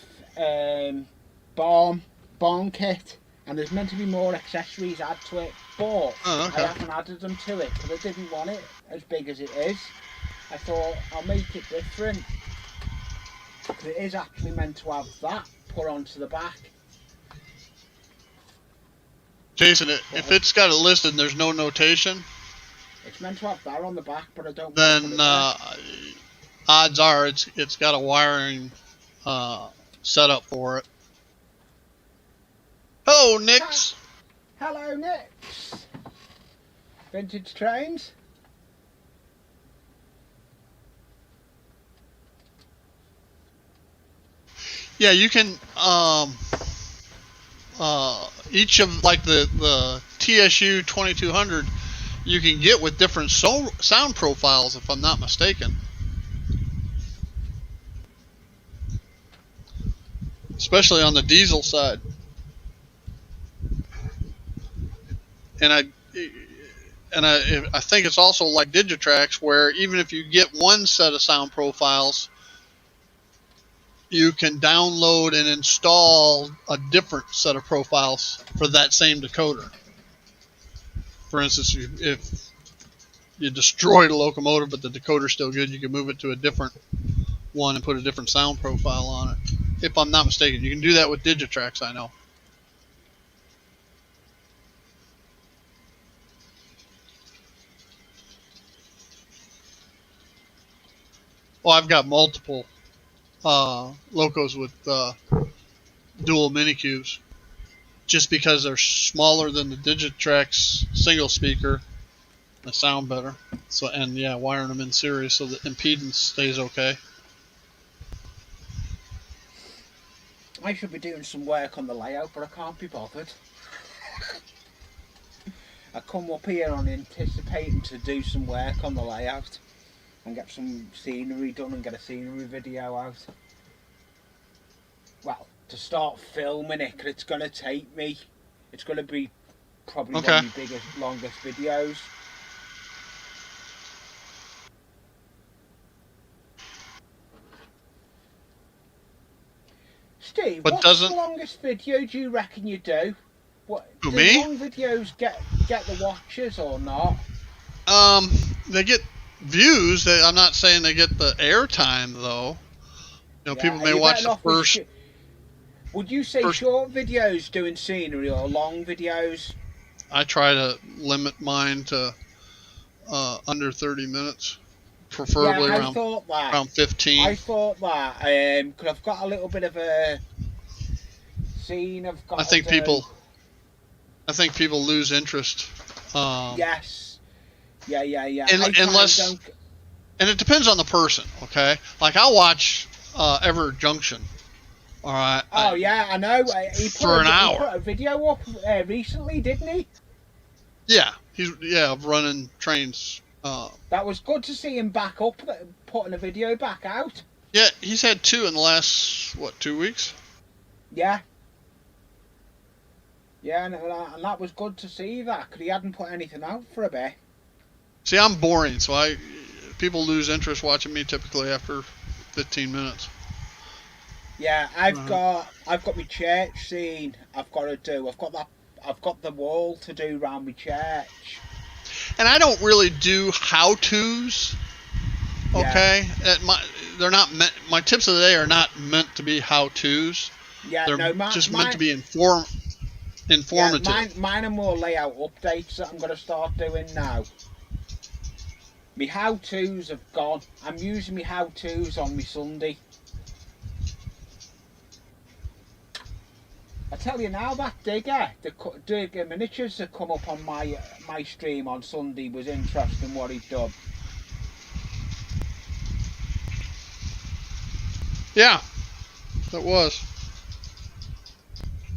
barn kit, and there's meant to be more accessories added to it, but I haven't added them to it because I didn't want it as big as it is. I thought I'll make it different, because it is actually meant to have that put onto the back. Jason, if it's got it listed and there's no notation, it's meant to have that on the back, but I don't. Then odds are it's got a wiring set up for it. Hello, Nix. Hello, Nix. Vintage Trains. Yeah, you can each of like the TSU 2200 you can get with different sound profiles, if I'm not mistaken. Especially on the diesel side. And I think it's also like Digitrax, where even if you get one set of sound profiles, you can download and install a different set of profiles for that same decoder. For instance, if you destroyed a locomotive but the decoder's still good, you can move it to a different one and put a different sound profile on it. If I'm not mistaken, you can do that with Digitrax, I know. Well, I've got multiple locos with dual minicubes, just because they're smaller than the Digitrax single speaker. They sound better. So, and yeah, wiring them in series so the impedance stays okay. I should be doing some work on the layout, but I can't be bothered. I come up here on anticipating to do some work on the layout and get some scenery done and get a scenery video out. Well, to start filming it, because it's going to take me. It's going to be probably one of my biggest, longest videos. Steve, but what's doesn't. the longest video do you reckon you do? What Who, do me? long videos get the watches or not? They get views. I'm not saying they get the airtime though. You know, Yeah, people are may you watch better the off with first. would you say First, short videos doing scenery or long videos? I try to limit mine to under 30 minutes, Yeah, preferably I around thought that. 15. I thought that. Because I've got a little bit of a scene I've I got to think do. people, I think people lose interest. Yes. Yeah. Unless, and it depends on the person. Okay, like I'll watch Ever Junction. All right, Oh yeah, I know. for an He hour. put a video up recently, didn't he? Yeah, he's running trains. That was good to see him back up, putting a video back out. Yeah, he's had 2 in the last 2 weeks. Yeah. Yeah, and that was good to see that, because he hadn't put anything out for a bit. See, I'm boring, so people lose interest watching me typically after 15 minutes. Yeah, I've got my church scene. I've got to do. I've got the wall to do around my church. And I don't really do how-tos. Okay, they're not meant. My tips of the day are not meant to be how-tos. Yeah, they're no, meant to be informative. Yeah, mine are more layout updates that I'm going to start doing now. My how-tos have gone. I'm using my how-tos on my Sunday. I tell you now, that Digger Miniatures that come up on my stream on Sunday was interesting what he'd done. Yeah, that was.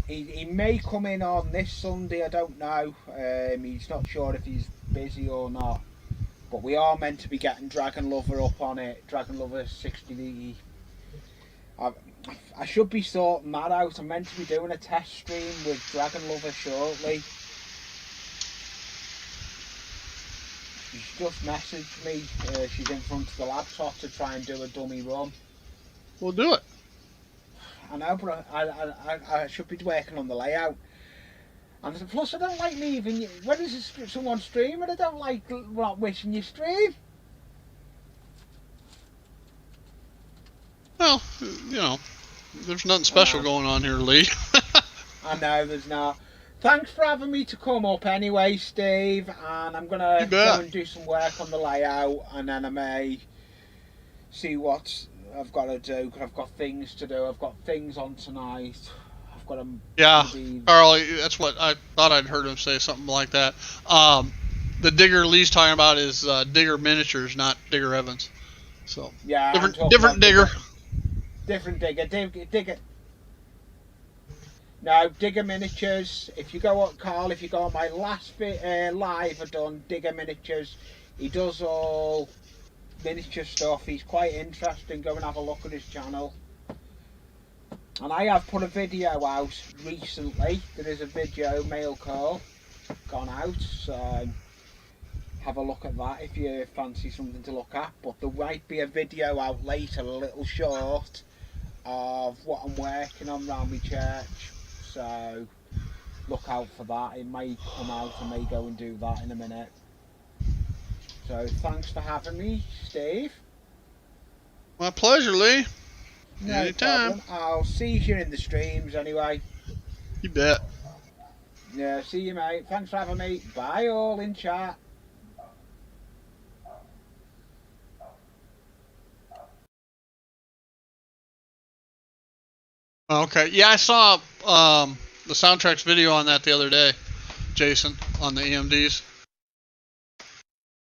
He may come in on this Sunday, I don't know. He's not sure if he's busy or not. But we are meant to be getting Dragon Lover up on it. Dragon Lover 60. I should be sorting that out. I'm meant to be doing a test stream with Dragon Lover shortly. She's just messaged me. She's in front of the laptop to try and do a dummy run. We'll do it. I know, but I should be working on the layout. And plus, I don't like leaving you. When is someone streaming? I don't like not wishing you stream. Well, you know, there's nothing special going on here, Lee. I know there's not. Thanks for having me to come up anyway, Steve. And I'm gonna go and do some work on the layout, and then I may see what I've got to do. Cause I've got things to do. I've got things on tonight. I've got to. Yeah, Carl. That's what I thought I'd heard him say, something like that. The digger Lee's talking about is Digger Miniatures, not Digger Evans. So yeah, different digger. Different digger. Digger. No, Digger Miniatures. If you go on, Carl, if you go on my last live I done, Digger Miniatures. He does all miniature stuff. He's quite interesting. Go and have a look at his channel. And I have put a video out recently. There is a video, mail call, gone out. So have a look at that if you fancy something to look at. But there might be a video out later, a little short, of what I'm working on around my church. So look out for that. It may come out. I may go and do that in a minute. So thanks for having me, Steve. My pleasure, Lee. No Anytime. problem. I'll see you in the streams anyway. You bet. Yeah, see you, mate. Thanks for having me. Bye all in chat. Okay. Yeah, I saw the Soundtrax video on that the other day, Jason, on the EMDs.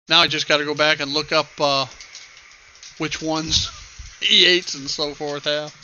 Now I just got to go back and look up which ones E8s and so forth have.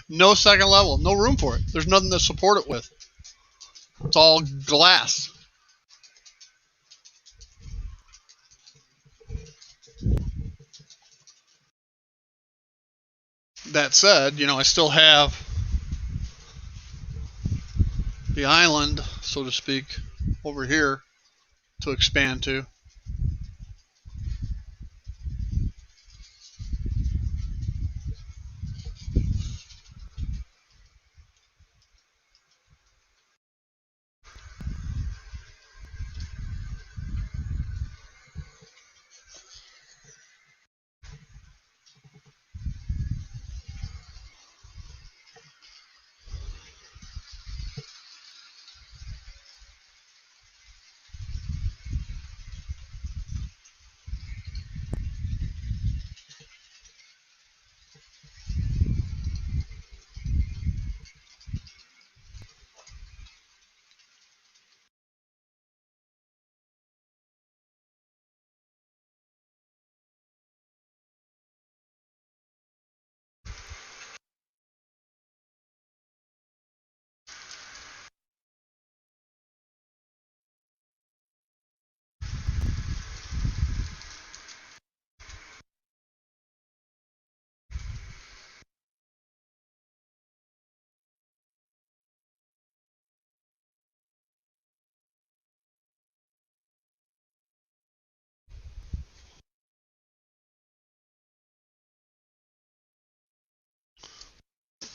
No second level. No room for it. There's nothing to support it with. It's all glass. That said, I still have the island, so to speak, over here to expand to.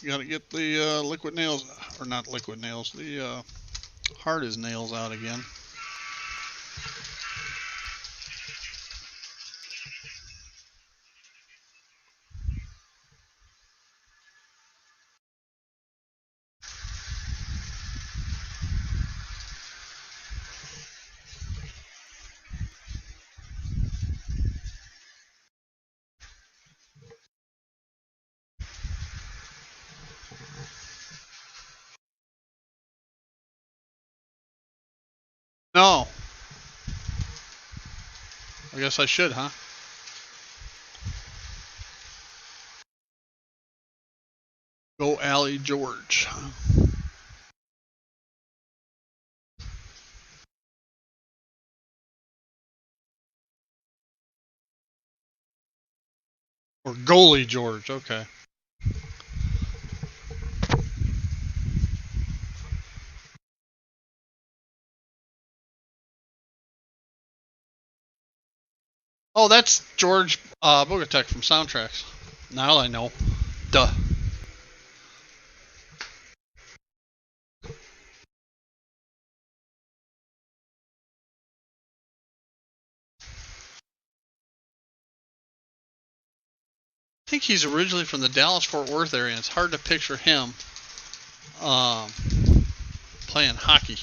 You got to get the liquid nails, or not liquid nails, the hard as nails out again. No. I guess I should, huh? Go Alley George. Or Goalie George, okay. Oh, that's George Bogatek from Soundtracks. Now I know. Duh. I think he's originally from the Dallas-Fort Worth area, and it's hard to picture him playing hockey.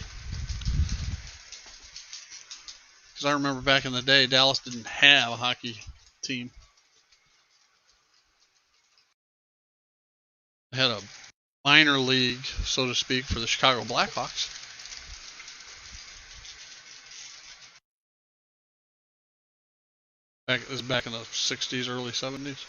Because I remember back in the day, Dallas didn't have a hockey team. They had a minor league, so to speak, for the Chicago Blackhawks. It was back in the 60s, early 70s.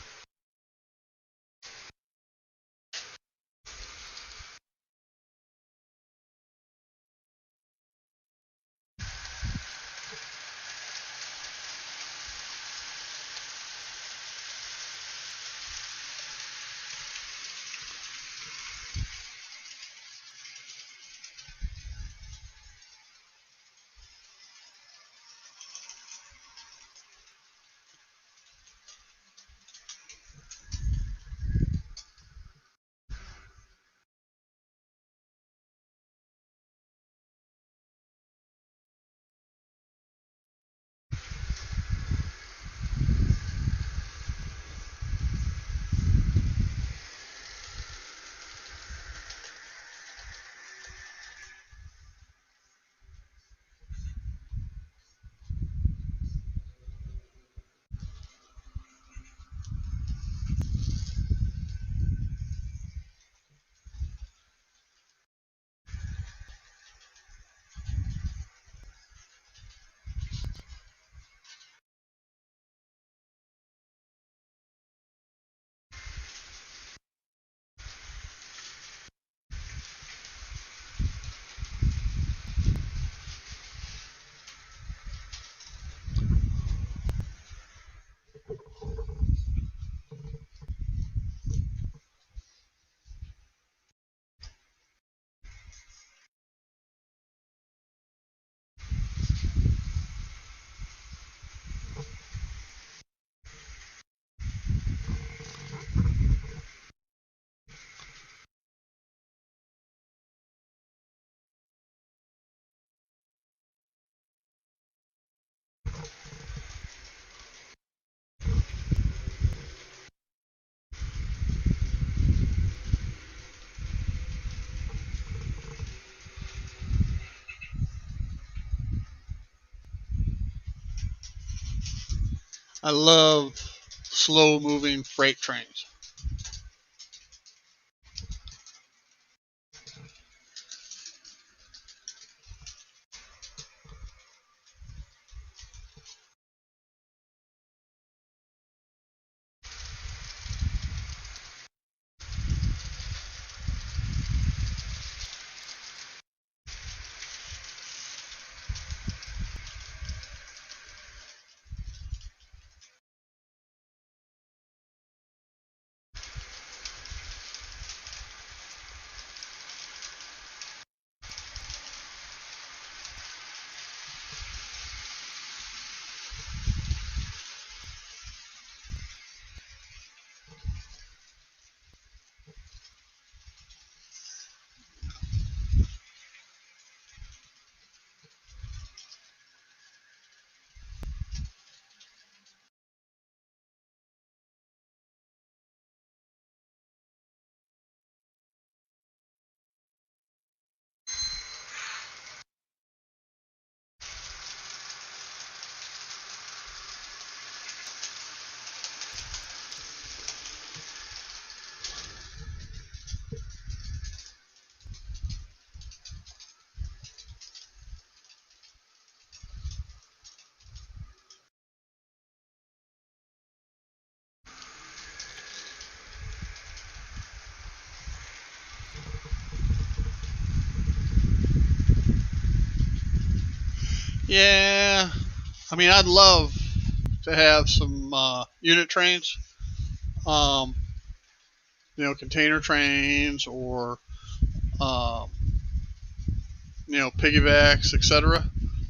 I love slow moving freight trains. Yeah, I mean, I'd love to have some unit trains, um, container trains or um, piggybacks, etc.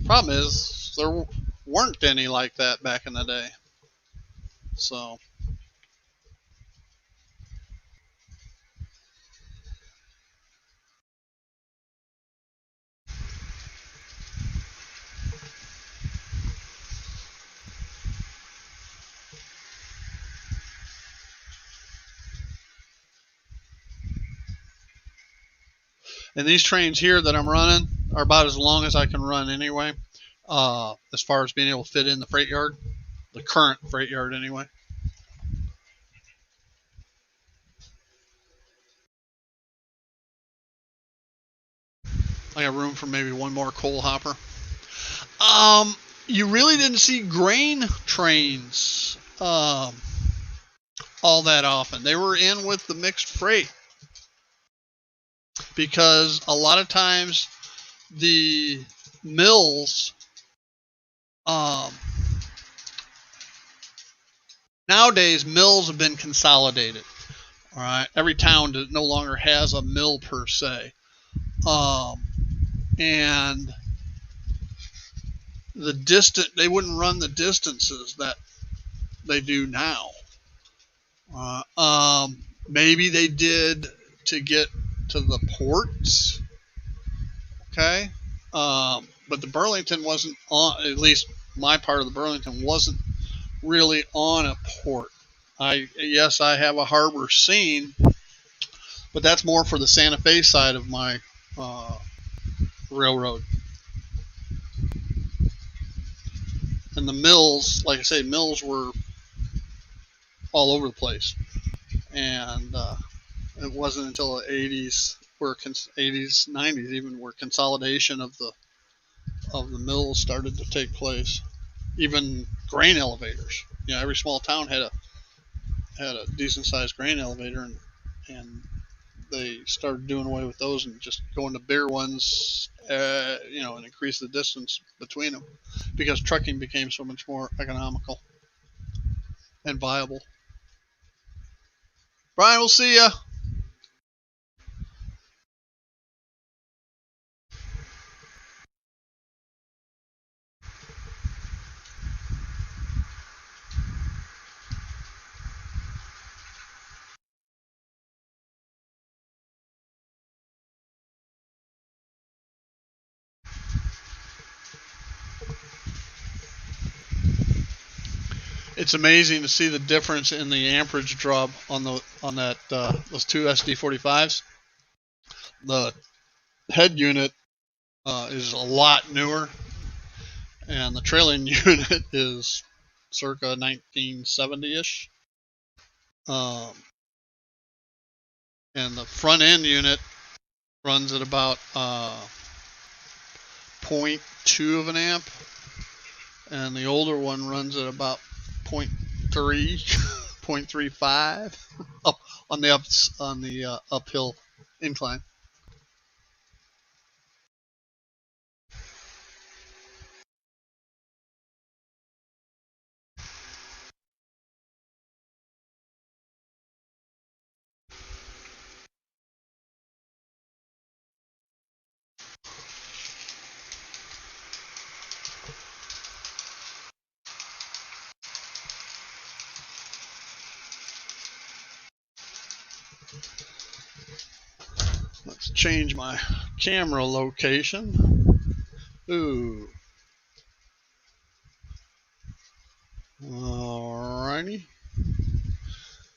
Problem is, there weren't any like that back in the day. So, and these trains here that I'm running are about as long as I can run anyway, as far as being able to fit in the freight yard, the current freight yard anyway. I got room for maybe one more coal hopper. You really didn't see grain trains all that often. They were in with the mixed freight because a lot of times the mills, nowadays mills have been consolidated. All right, every town no longer has a mill per se, and they wouldn't run the distances that they do now. Maybe they did to get to the ports. Okay, but the Burlington wasn't on. At least my part of the Burlington wasn't really on a port. Yes, I have a harbor scene, but that's more for the Santa Fe side of my railroad. And the mills, like I say, mills were all over the place, and it wasn't until the 80s, 80s, 90s even, where consolidation of the mills started to take place. Even grain elevators. Every small town had a decent sized grain elevator, and they started doing away with those and just going to bigger ones, and increase the distance between them because trucking became so much more economical and viable. Brian, we'll see ya. It's amazing to see the difference in the amperage drop on that those two SD45s. The head unit is a lot newer, and the trailing unit is circa 1970-ish. And the front end unit runs at about 0.2 of an amp, and the older one runs at about 0.3, 0.35 up on the uphill incline. Let's change my camera location. Ooh. Alrighty.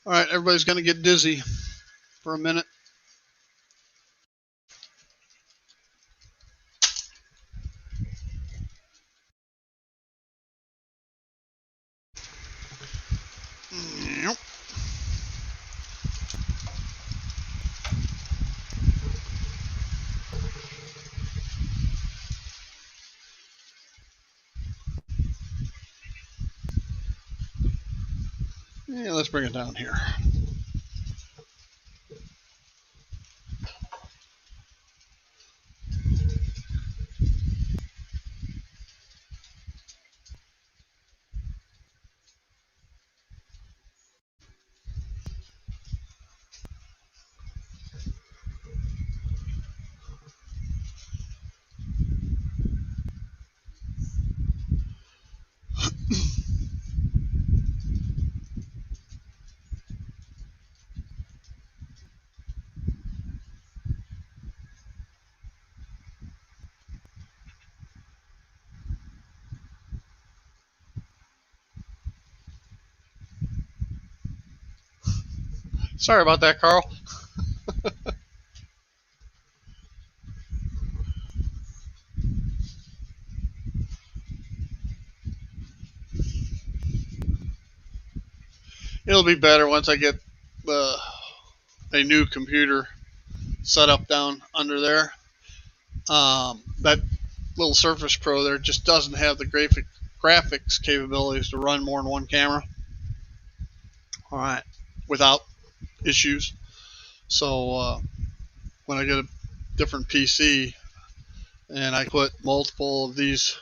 Alright, everybody's gonna get dizzy for a minute. Yep. Yeah, let's bring it down here. Sorry about that, Carl. It'll be better once I get a new computer set up down under there. That little Surface Pro there just doesn't have the graphics capabilities to run more than one camera. All right, without issues. So when I get a different PC and I put multiple of these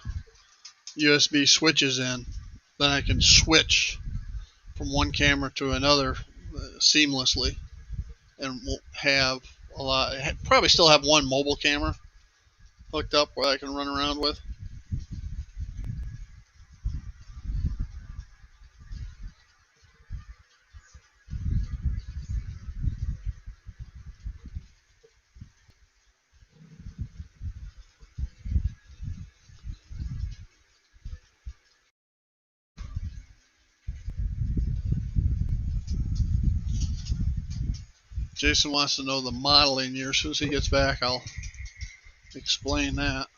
USB switches in, then I can switch from one camera to another seamlessly, and won't have a lot. Probably still have one mobile camera hooked up where I can run around with. Jason wants to know the modeling year. As soon as he gets back, I'll explain that.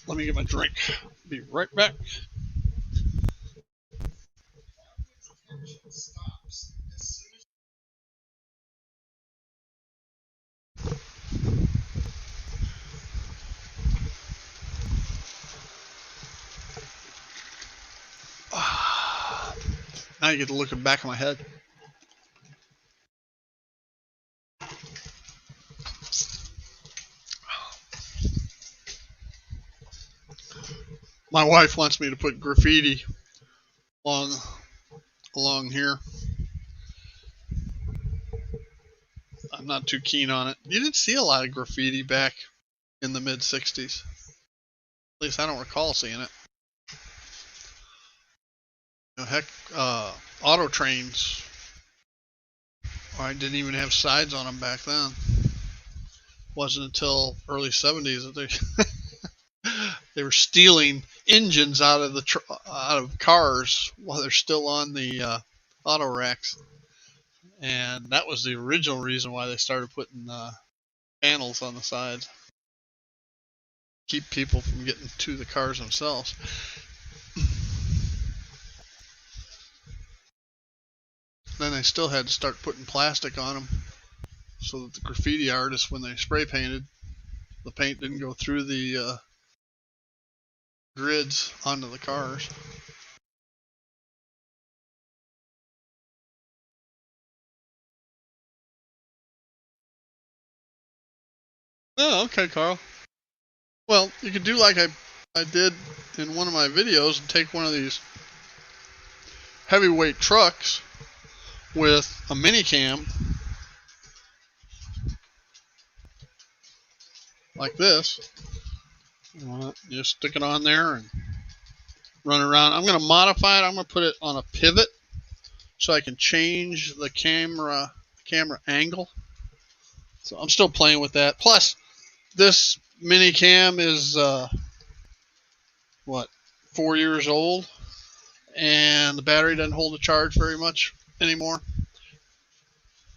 Let me get my drink. Be right back. Now you get to look at the back of my head. My wife wants me to put graffiti along here. I'm not too keen on it. You didn't see a lot of graffiti back in the mid 60s. At least I don't recall seeing it. Heck, auto trains, I didn't even have sides on them back then. Wasn't until early 70s that they were stealing engines out of cars while they're still on the auto racks, and that was the original reason why they started putting panels on the sides, keep people from getting to the cars themselves. Then they still had to start putting plastic on them so that the graffiti artists, when they spray painted, the paint didn't go through the grids onto the cars. Oh, okay, Carl. Well, you could do like I did in one of my videos and take one of these heavyweight trucks with a mini cam like this. Just stick it on there and run around. I'm going to modify it. I'm going to put it on a pivot so I can change the camera angle. So I'm still playing with that. Plus, this mini cam is 4 years old, and the battery doesn't hold a charge very much anymore.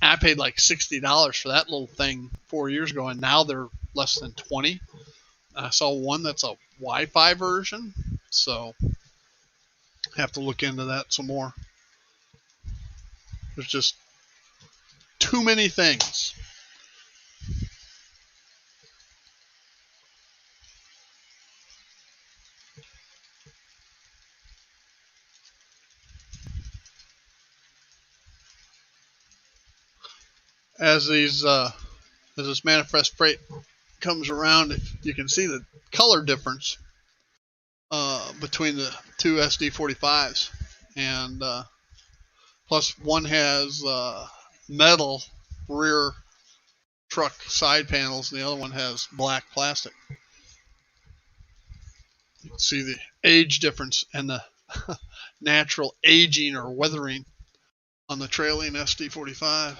I paid like $60 for that little thing 4 years ago, and now they're less than 20. I saw one that's a Wi-Fi version, so I have to look into that some more. There's just too many things. As this Manifest Freight comes around, you can see the color difference between the two SD45s, and plus one has metal rear truck side panels, and the other one has black plastic. You can see the age difference and the natural aging or weathering on the trailing SD45.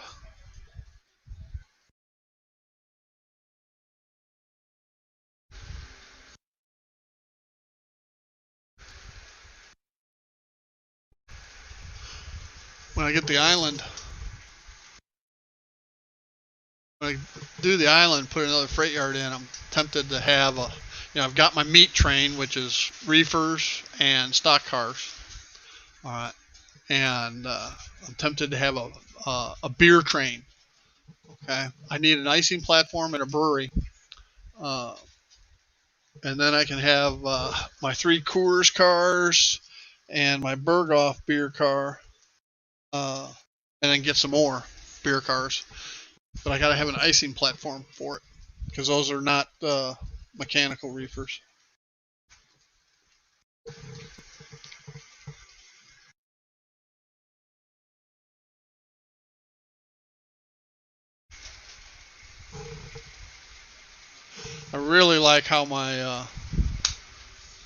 When I get the island, when I do the island, put another freight yard in, I'm tempted to have I've got my meat train, which is reefers and stock cars. All right, and I'm tempted to have a beer train. Okay, I need an icing platform and a brewery, and then I can have my 3 Coors cars and my Berghoff beer car, and then get some more beer cars. But I got to have an icing platform for it, because those are not mechanical reefers. I really like how my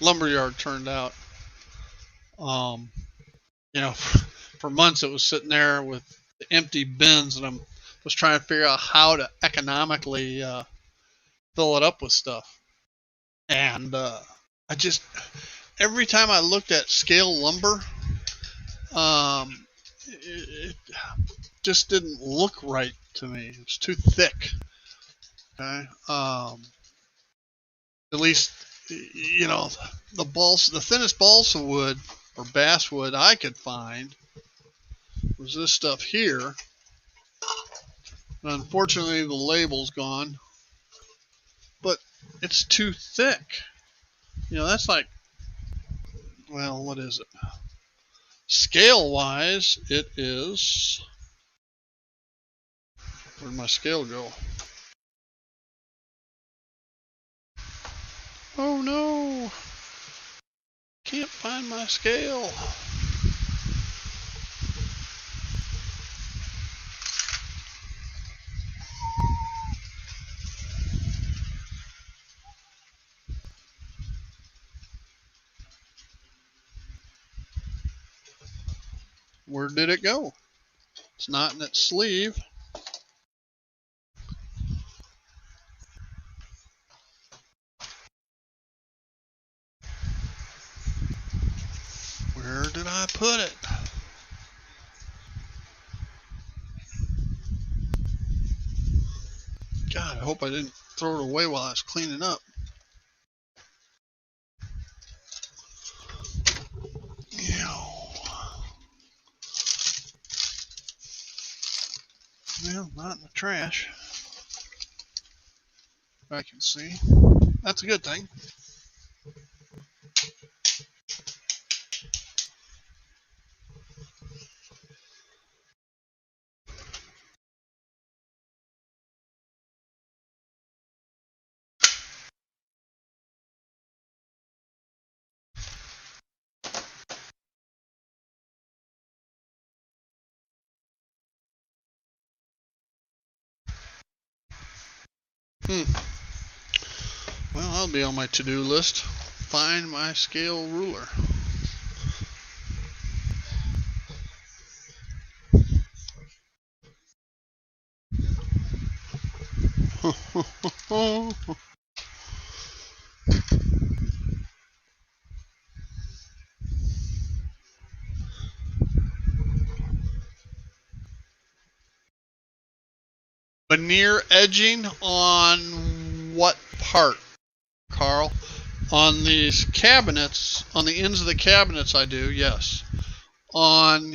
lumberyard turned out. For months it was sitting there with the empty bins, and I was trying to figure out how to economically fill it up with stuff. And every time I looked at scale lumber, it just didn't look right to me. It was too thick. Okay. At least, the thinnest balsa wood or basswood I could find was this stuff here. And unfortunately, the label's gone, but it's too thick. That's like, well, what is it? Scale wise, it is. Where'd my scale go? Oh no! can't find my scale. Where did it go? It's not in its sleeve. Where did I put it? God, I hope I didn't throw it away while I was cleaning up. Well, not in the trash. I can see. That's a good thing. Well, I'll be on my to-do list. Find my scale ruler. Veneer edging on what part, Carl? On these cabinets, on the ends of the cabinets I do, yes. On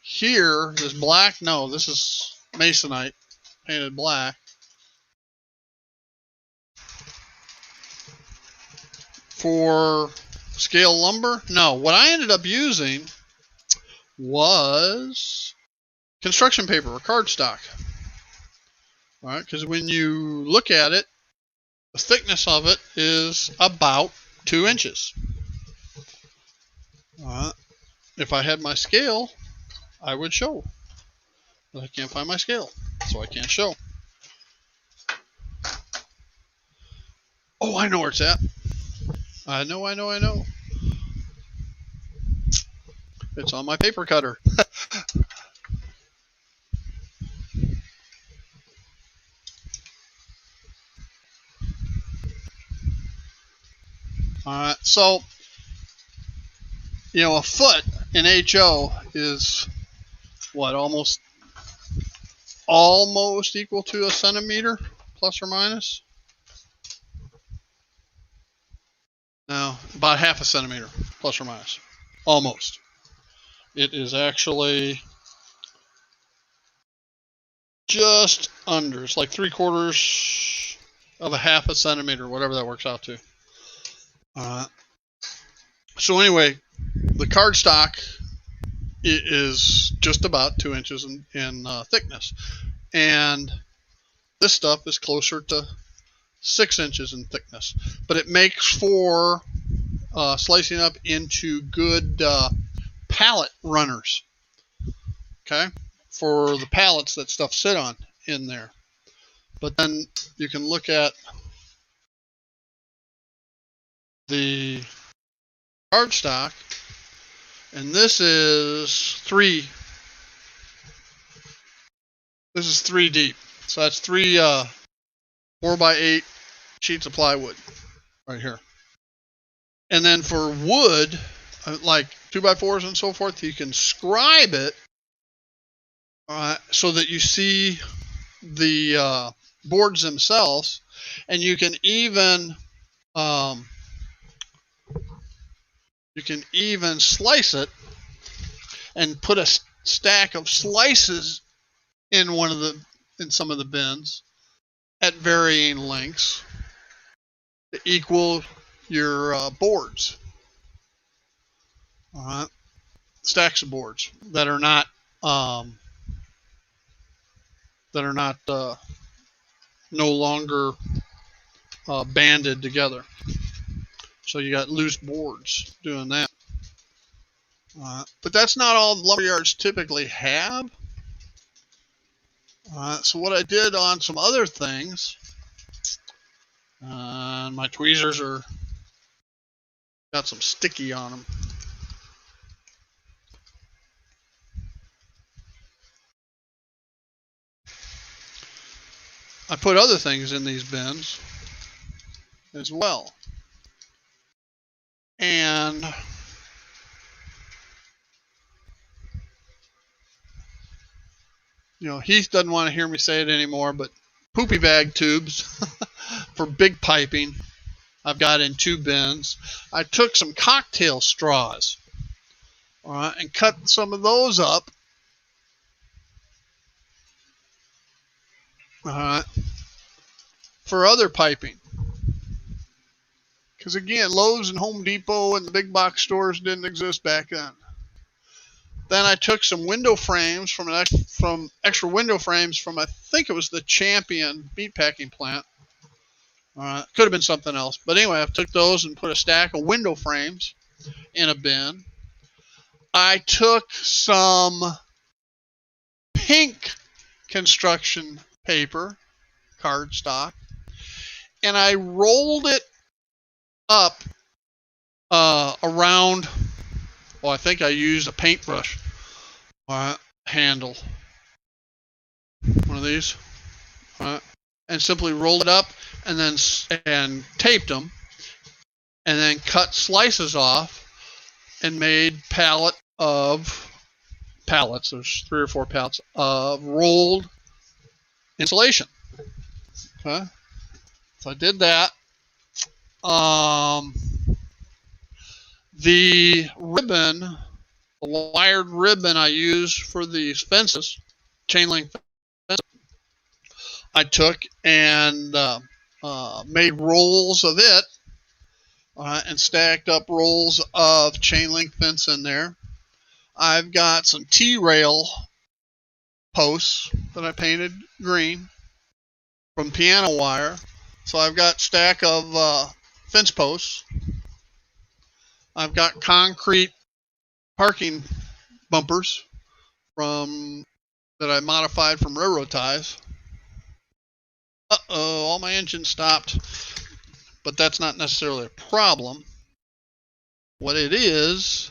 here, this black, no, this is masonite, painted black. For scale lumber, no. What I ended up using was construction paper or cardstock. All right, because when you look at it, the thickness of it is about 2 inches. All right. If I had my scale, I would show. But I can't find my scale, so I can't show. Oh, I know where it's at. I know. It's on my paper cutter. Alright, so, a foot in HO is, what, almost equal to a centimeter, plus or minus? No, about half a centimeter, plus or minus. Almost. It is actually just under. It's like 3/4 of a half a centimeter, whatever that works out to. So anyway, the cardstock is just about 2 inches in thickness, and this stuff is closer to 6 inches in thickness. But it makes for slicing up into good pallet runners. Okay, for the pallets that stuff sit on in there. But then you can look at the cardstock, and this is 3 deep. So that's 3 4x8 sheets of plywood right here. And then for wood, like 2x4s and so forth, you can scribe it so that you see the boards themselves, and you can even slice it and put a stack of slices in some of the bins at varying lengths to equal your boards. All right, stacks of boards that are not no longer banded together. So you got loose boards doing that. But that's not all lumberyards typically have. So what I did on some other things, my tweezers got some sticky on them. I put other things in these bins as well. And Heath doesn't want to hear me say it anymore, but poopy bag tubes for big piping I've got in 2 bins. I took some cocktail straws, and cut some of those up, for other piping. Because again, Lowe's and Home Depot and the big box stores didn't exist back then. Then I took some window frames from extra window frames from, I think it was the Champion meatpacking plant. Could have been something else. But anyway, I took those and put a stack of window frames in a bin. I took some pink construction paper, cardstock, and I rolled it up around, I think I used a paintbrush handle, one of these, and simply rolled it up and taped them, and then cut slices off and made pallets. There's 3 or 4 pallets of rolled insulation. Okay, so I did that. The ribbon, the wired ribbon I used for these fences, chain link fences, I took and made rolls of it, and stacked up rolls of chain link fence in there. I've got some T-rail posts that I painted green from piano wire. So I've got a stack of fence posts. I've got concrete parking bumpers that I modified from railroad ties. All my engines stopped, but that's not necessarily a problem. What it is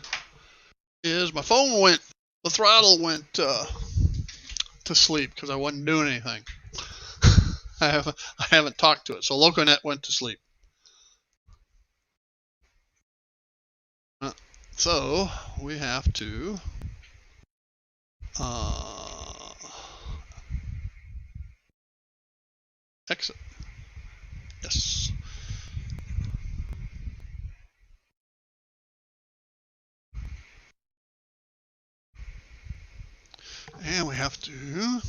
my phone the throttle went to sleep because I wasn't doing anything. I haven't talked to it, so LocoNet went to sleep. So we have to exit. Yes. And we have to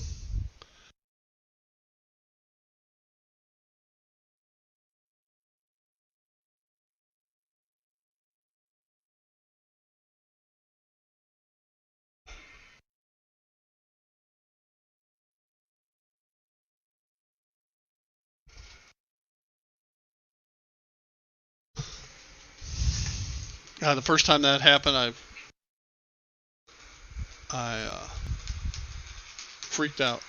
the first time that happened, I freaked out.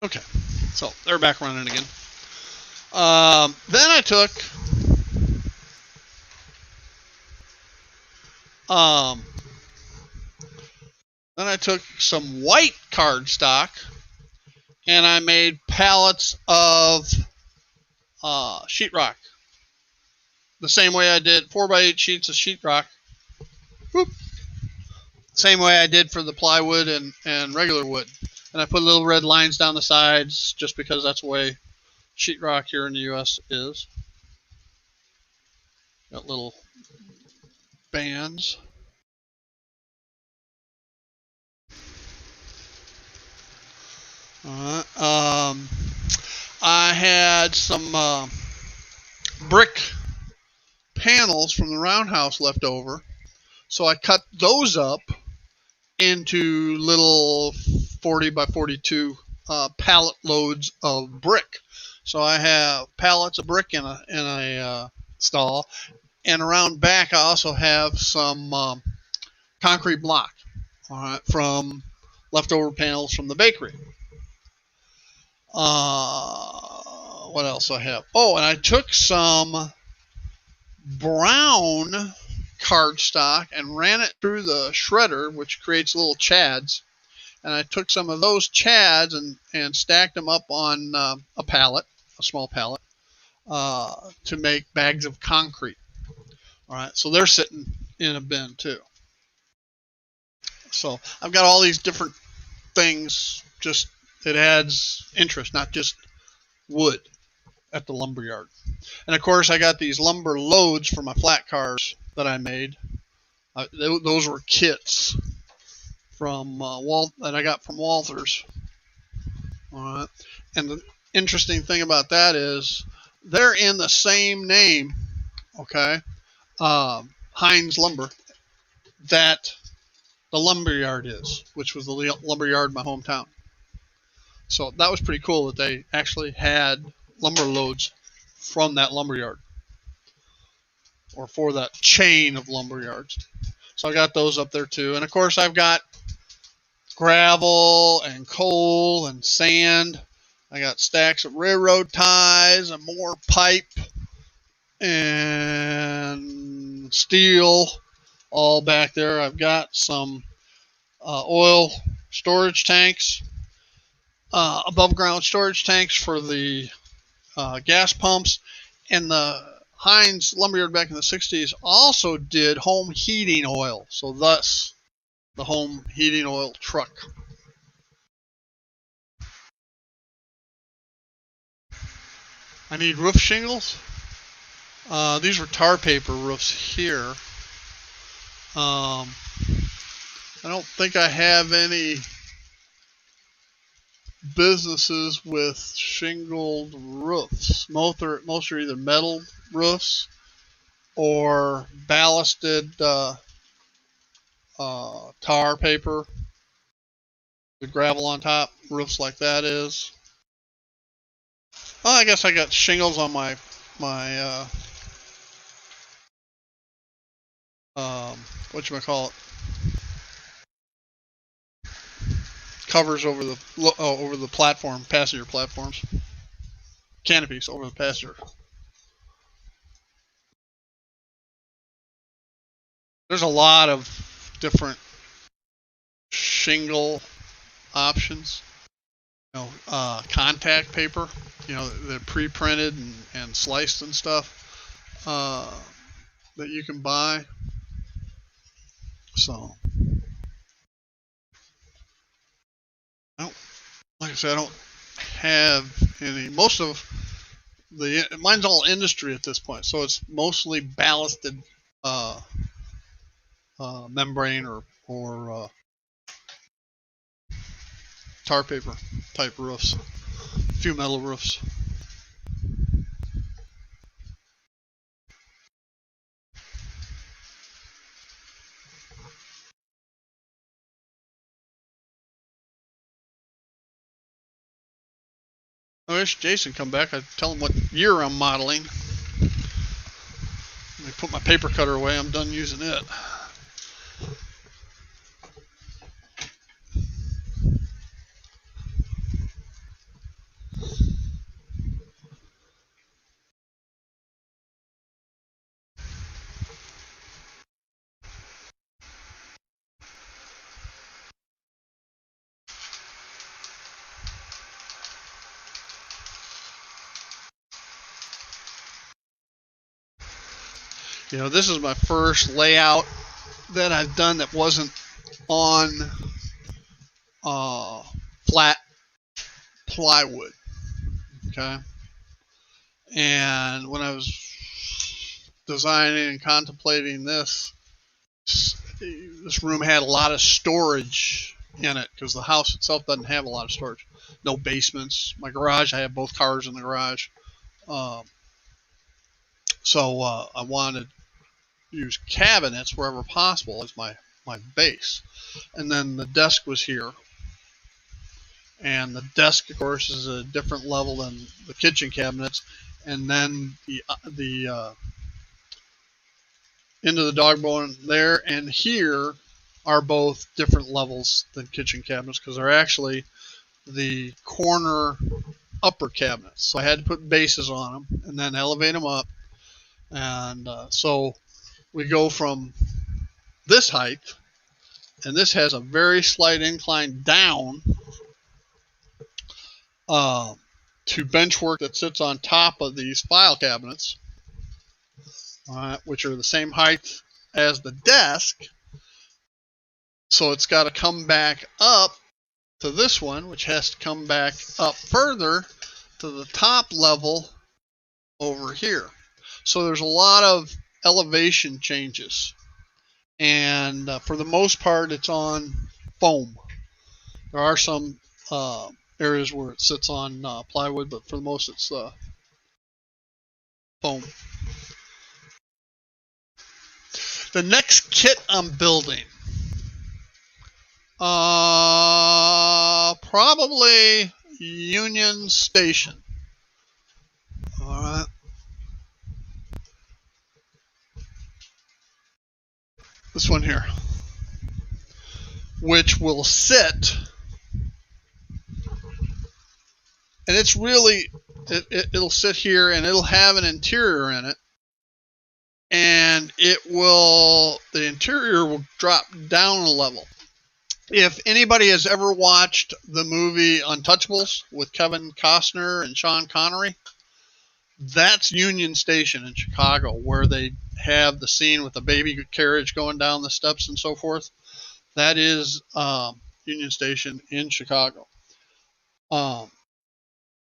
Okay, so they're back running again. Then I took some white cardstock and I made pallets of sheetrock. The same way I did 4x8 sheets of sheetrock. Whoop. Same way I did for the plywood and regular wood. And I put little red lines down the sides just because that's the way sheetrock here in the US is. Got little bands. I had some brick panels from the roundhouse left over, so I cut those up into little 40 by 42 pallet loads of brick. So I have pallets of brick in a stall, and around back I also have some concrete block, all right, from leftover panels from the bakery. What else I have? Oh, and I took some brown cardstock and ran it through the shredder, which creates little chads. And I took some of those chads and stacked them up on a pallet, a small pallet, to make bags of concrete. All right, so they're sitting in a bin too. So I've got all these different things. Just it adds interest, not just wood at the lumberyard. And of course, I got these lumber loads for my flat cars that I made. Those were kits from that I got from Walthers. All right, and the interesting thing about that is they're in the same name, okay, Heinz Lumber, that the lumberyard is, which was the lumberyard in my hometown. So that was pretty cool that they actually had lumber loads from that lumberyard, or for that chain of lumberyards. So I got those up there too. And of course I've got gravel and coal and sand. I got stacks of railroad ties and more pipe and steel all back there. I've got some oil storage tanks, above ground storage tanks for the gas pumps, and the Heinz lumberyard back in the 60s also did home heating oil, so thus the home heating oil truck. I need roof shingles. These were tar paper roofs here. I don't think I have any businesses with shingled roofs. Most are either metal roofs or ballasted tar paper, the gravel on top, roofs like that is. Well, I guess I got shingles on my whatchamacallit, covers over the platform, passenger platforms, canopies over the passenger. There's a lot of different shingle options. You know, contact paper, you know, they're pre-printed and sliced and stuff, that you can buy. So like I said, I don't have any. Most of mine's all industry at this point, so it's mostly ballasted membrane or tar paper type roofs, a few metal roofs. I wish Jason come back. I'd tell him what year I'm modeling. Let me put my paper cutter away. I'm done using it. You know, this is my first layout that I've done that wasn't on flat plywood. Okay. And when I was designing and contemplating this room had a lot of storage in it because the house itself doesn't have a lot of storage. no basements. My garage, I have both cars in the garage. So I wanted to use cabinets wherever possible as my base. And then the desk was here. And the desk, of course, is a different level than the kitchen cabinets. And then the into the dog bone there and here are both different levels than kitchen cabinets because they're actually the corner upper cabinets. So I had to put bases on them and then elevate them up. And so we go from this height, and this has a very slight incline down to benchwork that sits on top of these file cabinets, which are the same height as the desk. So it's got to come back up to this one, which has to come back up further to the top level over here. So there's a lot of elevation changes. And for the most part, it's on foam. There are some areas where it sits on plywood, but for the most, it's foam. The next kit I'm building, probably Union Station. All right. This one here, which will sit, and it's really, it'll sit here and it'll have an interior in it, and the interior will drop down a level. If anybody has ever watched the movie Untouchables with Kevin Costner and Sean Connery, that's Union Station in Chicago, where they have the scene with the baby carriage going down the steps and so forth. That is Union Station in Chicago.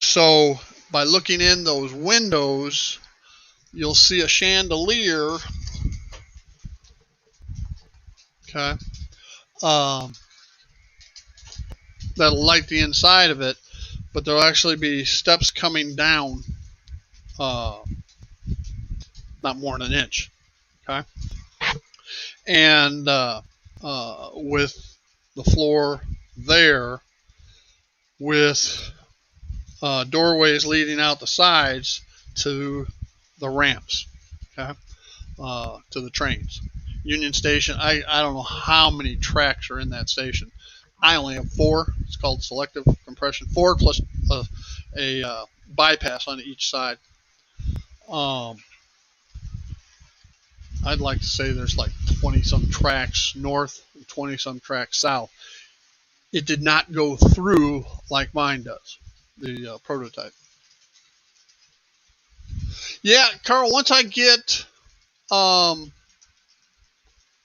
So by looking in those windows, you'll see a chandelier. Okay. That'll light the inside of it, but there'll actually be steps coming down, not more than an inch. Okay. And with the floor there, with doorways leading out the sides to the ramps, okay, to the trains. Union Station, I don't know how many tracks are in that station. I only have 4. It's called selective compression. 4 plus a bypass on each side. I'd like to say there's like 20-some tracks north and 20-some tracks south. It did not go through like mine does, the prototype. Yeah, Carl, once I get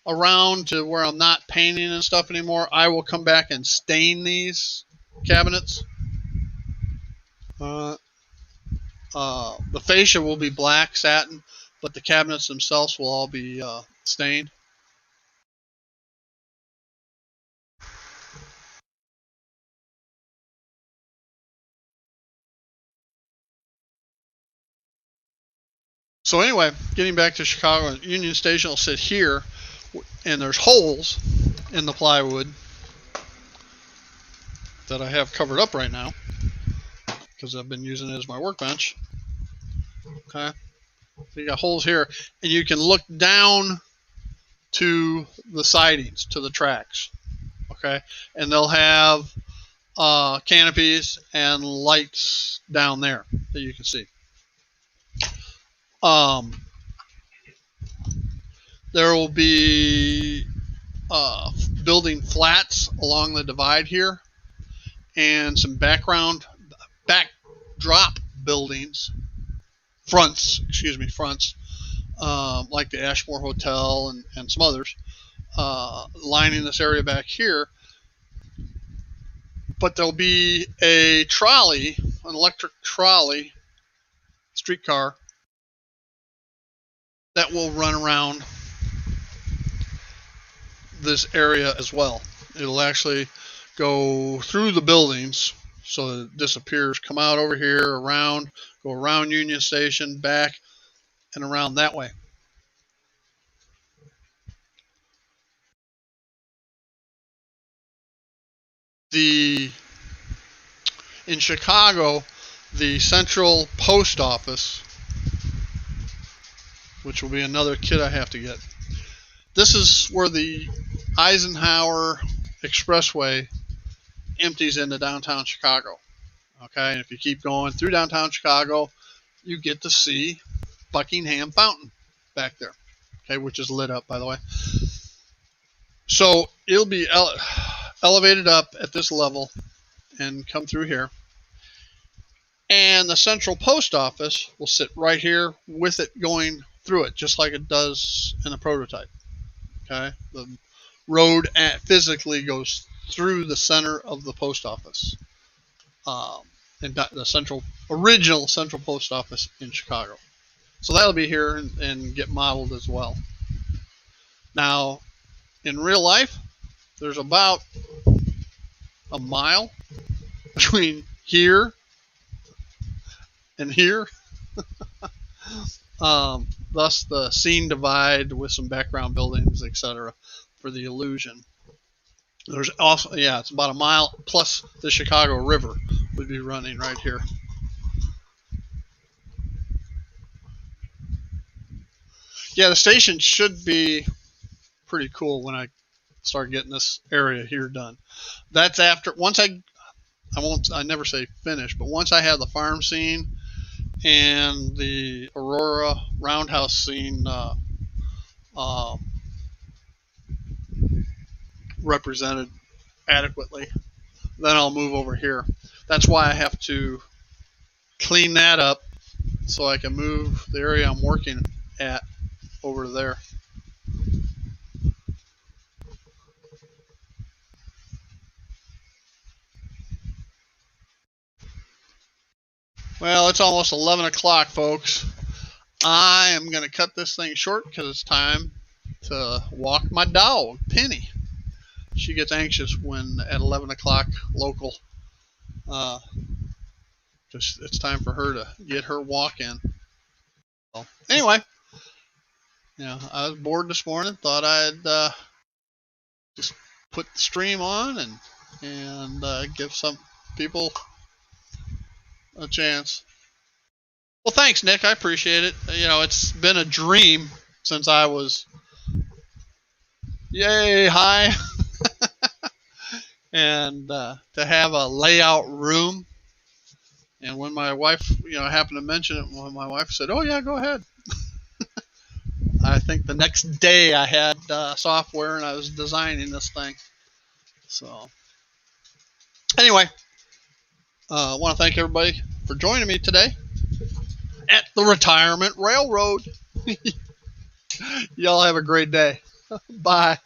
around to where I'm not painting and stuff anymore, I will come back and stain these cabinets. The fascia will be black satin, but the cabinets themselves will all be stained. So anyway, getting back to Chicago, Union Station will sit here, and there's holes in the plywood that I have covered up right now because I've been using it as my workbench. Okay, so you got holes here, and you can look down to the sidings, to the tracks. Okay, and they'll have canopies and lights down there that you can see. There will be building flats along the divide here, and some backdrop buildings, fronts, like the Ashmore Hotel and some others, lining this area back here. But there'll be a trolley, an electric trolley, streetcar, that will run around this area as well. It'll actually go through the buildings, so it disappears. Come out over here, around, go around Union Station, back, and around that way. In Chicago, the Central Post Office, which will be another kit I have to get. This is where the Eisenhower Expressway empties into downtown Chicago. Okay, and if you keep going through downtown Chicago, you get to see Buckingham Fountain back there. Okay, which is lit up, by the way. So it'll be elevated up at this level and come through here. And the Central Post Office will sit right here with it going through it, just like it does in a prototype. Okay, the road physically goes through the center of the post office, and the original Central Post Office in Chicago. So that'll be here and get modeled as well. Now, in real life, there's about a mile between here and here. Thus the scene divide with some background buildings, etc., for the illusion. There's also, yeah, it's about a mile, plus the Chicago River would be running right here. Yeah, the station should be pretty cool when I start getting this area here done. That's after, once I never say finish, but once I have the farm scene and the Aurora Roundhouse scene represented adequately, then I'll move over here. That's why I have to clean that up so I can move the area I'm working at over there. Well, it's almost 11 o'clock, folks. I am going to cut this thing short because it's time to walk my dog, Penny. She gets anxious when at 11 o'clock local. Just it's time for her to get her walk in. So, anyway, I was bored this morning. Thought I'd just put the stream on and give some people a chance. Well, thanks, Nick. I appreciate it. It's been a dream since I was high. And to have a layout room. And when my wife, happened to mention it, when my wife said, "Oh yeah, go ahead." I think the next day I had software and I was designing this thing. So anyway, I want to thank everybody for joining me today at the Retirement Railroad. Y'all have a great day. Bye.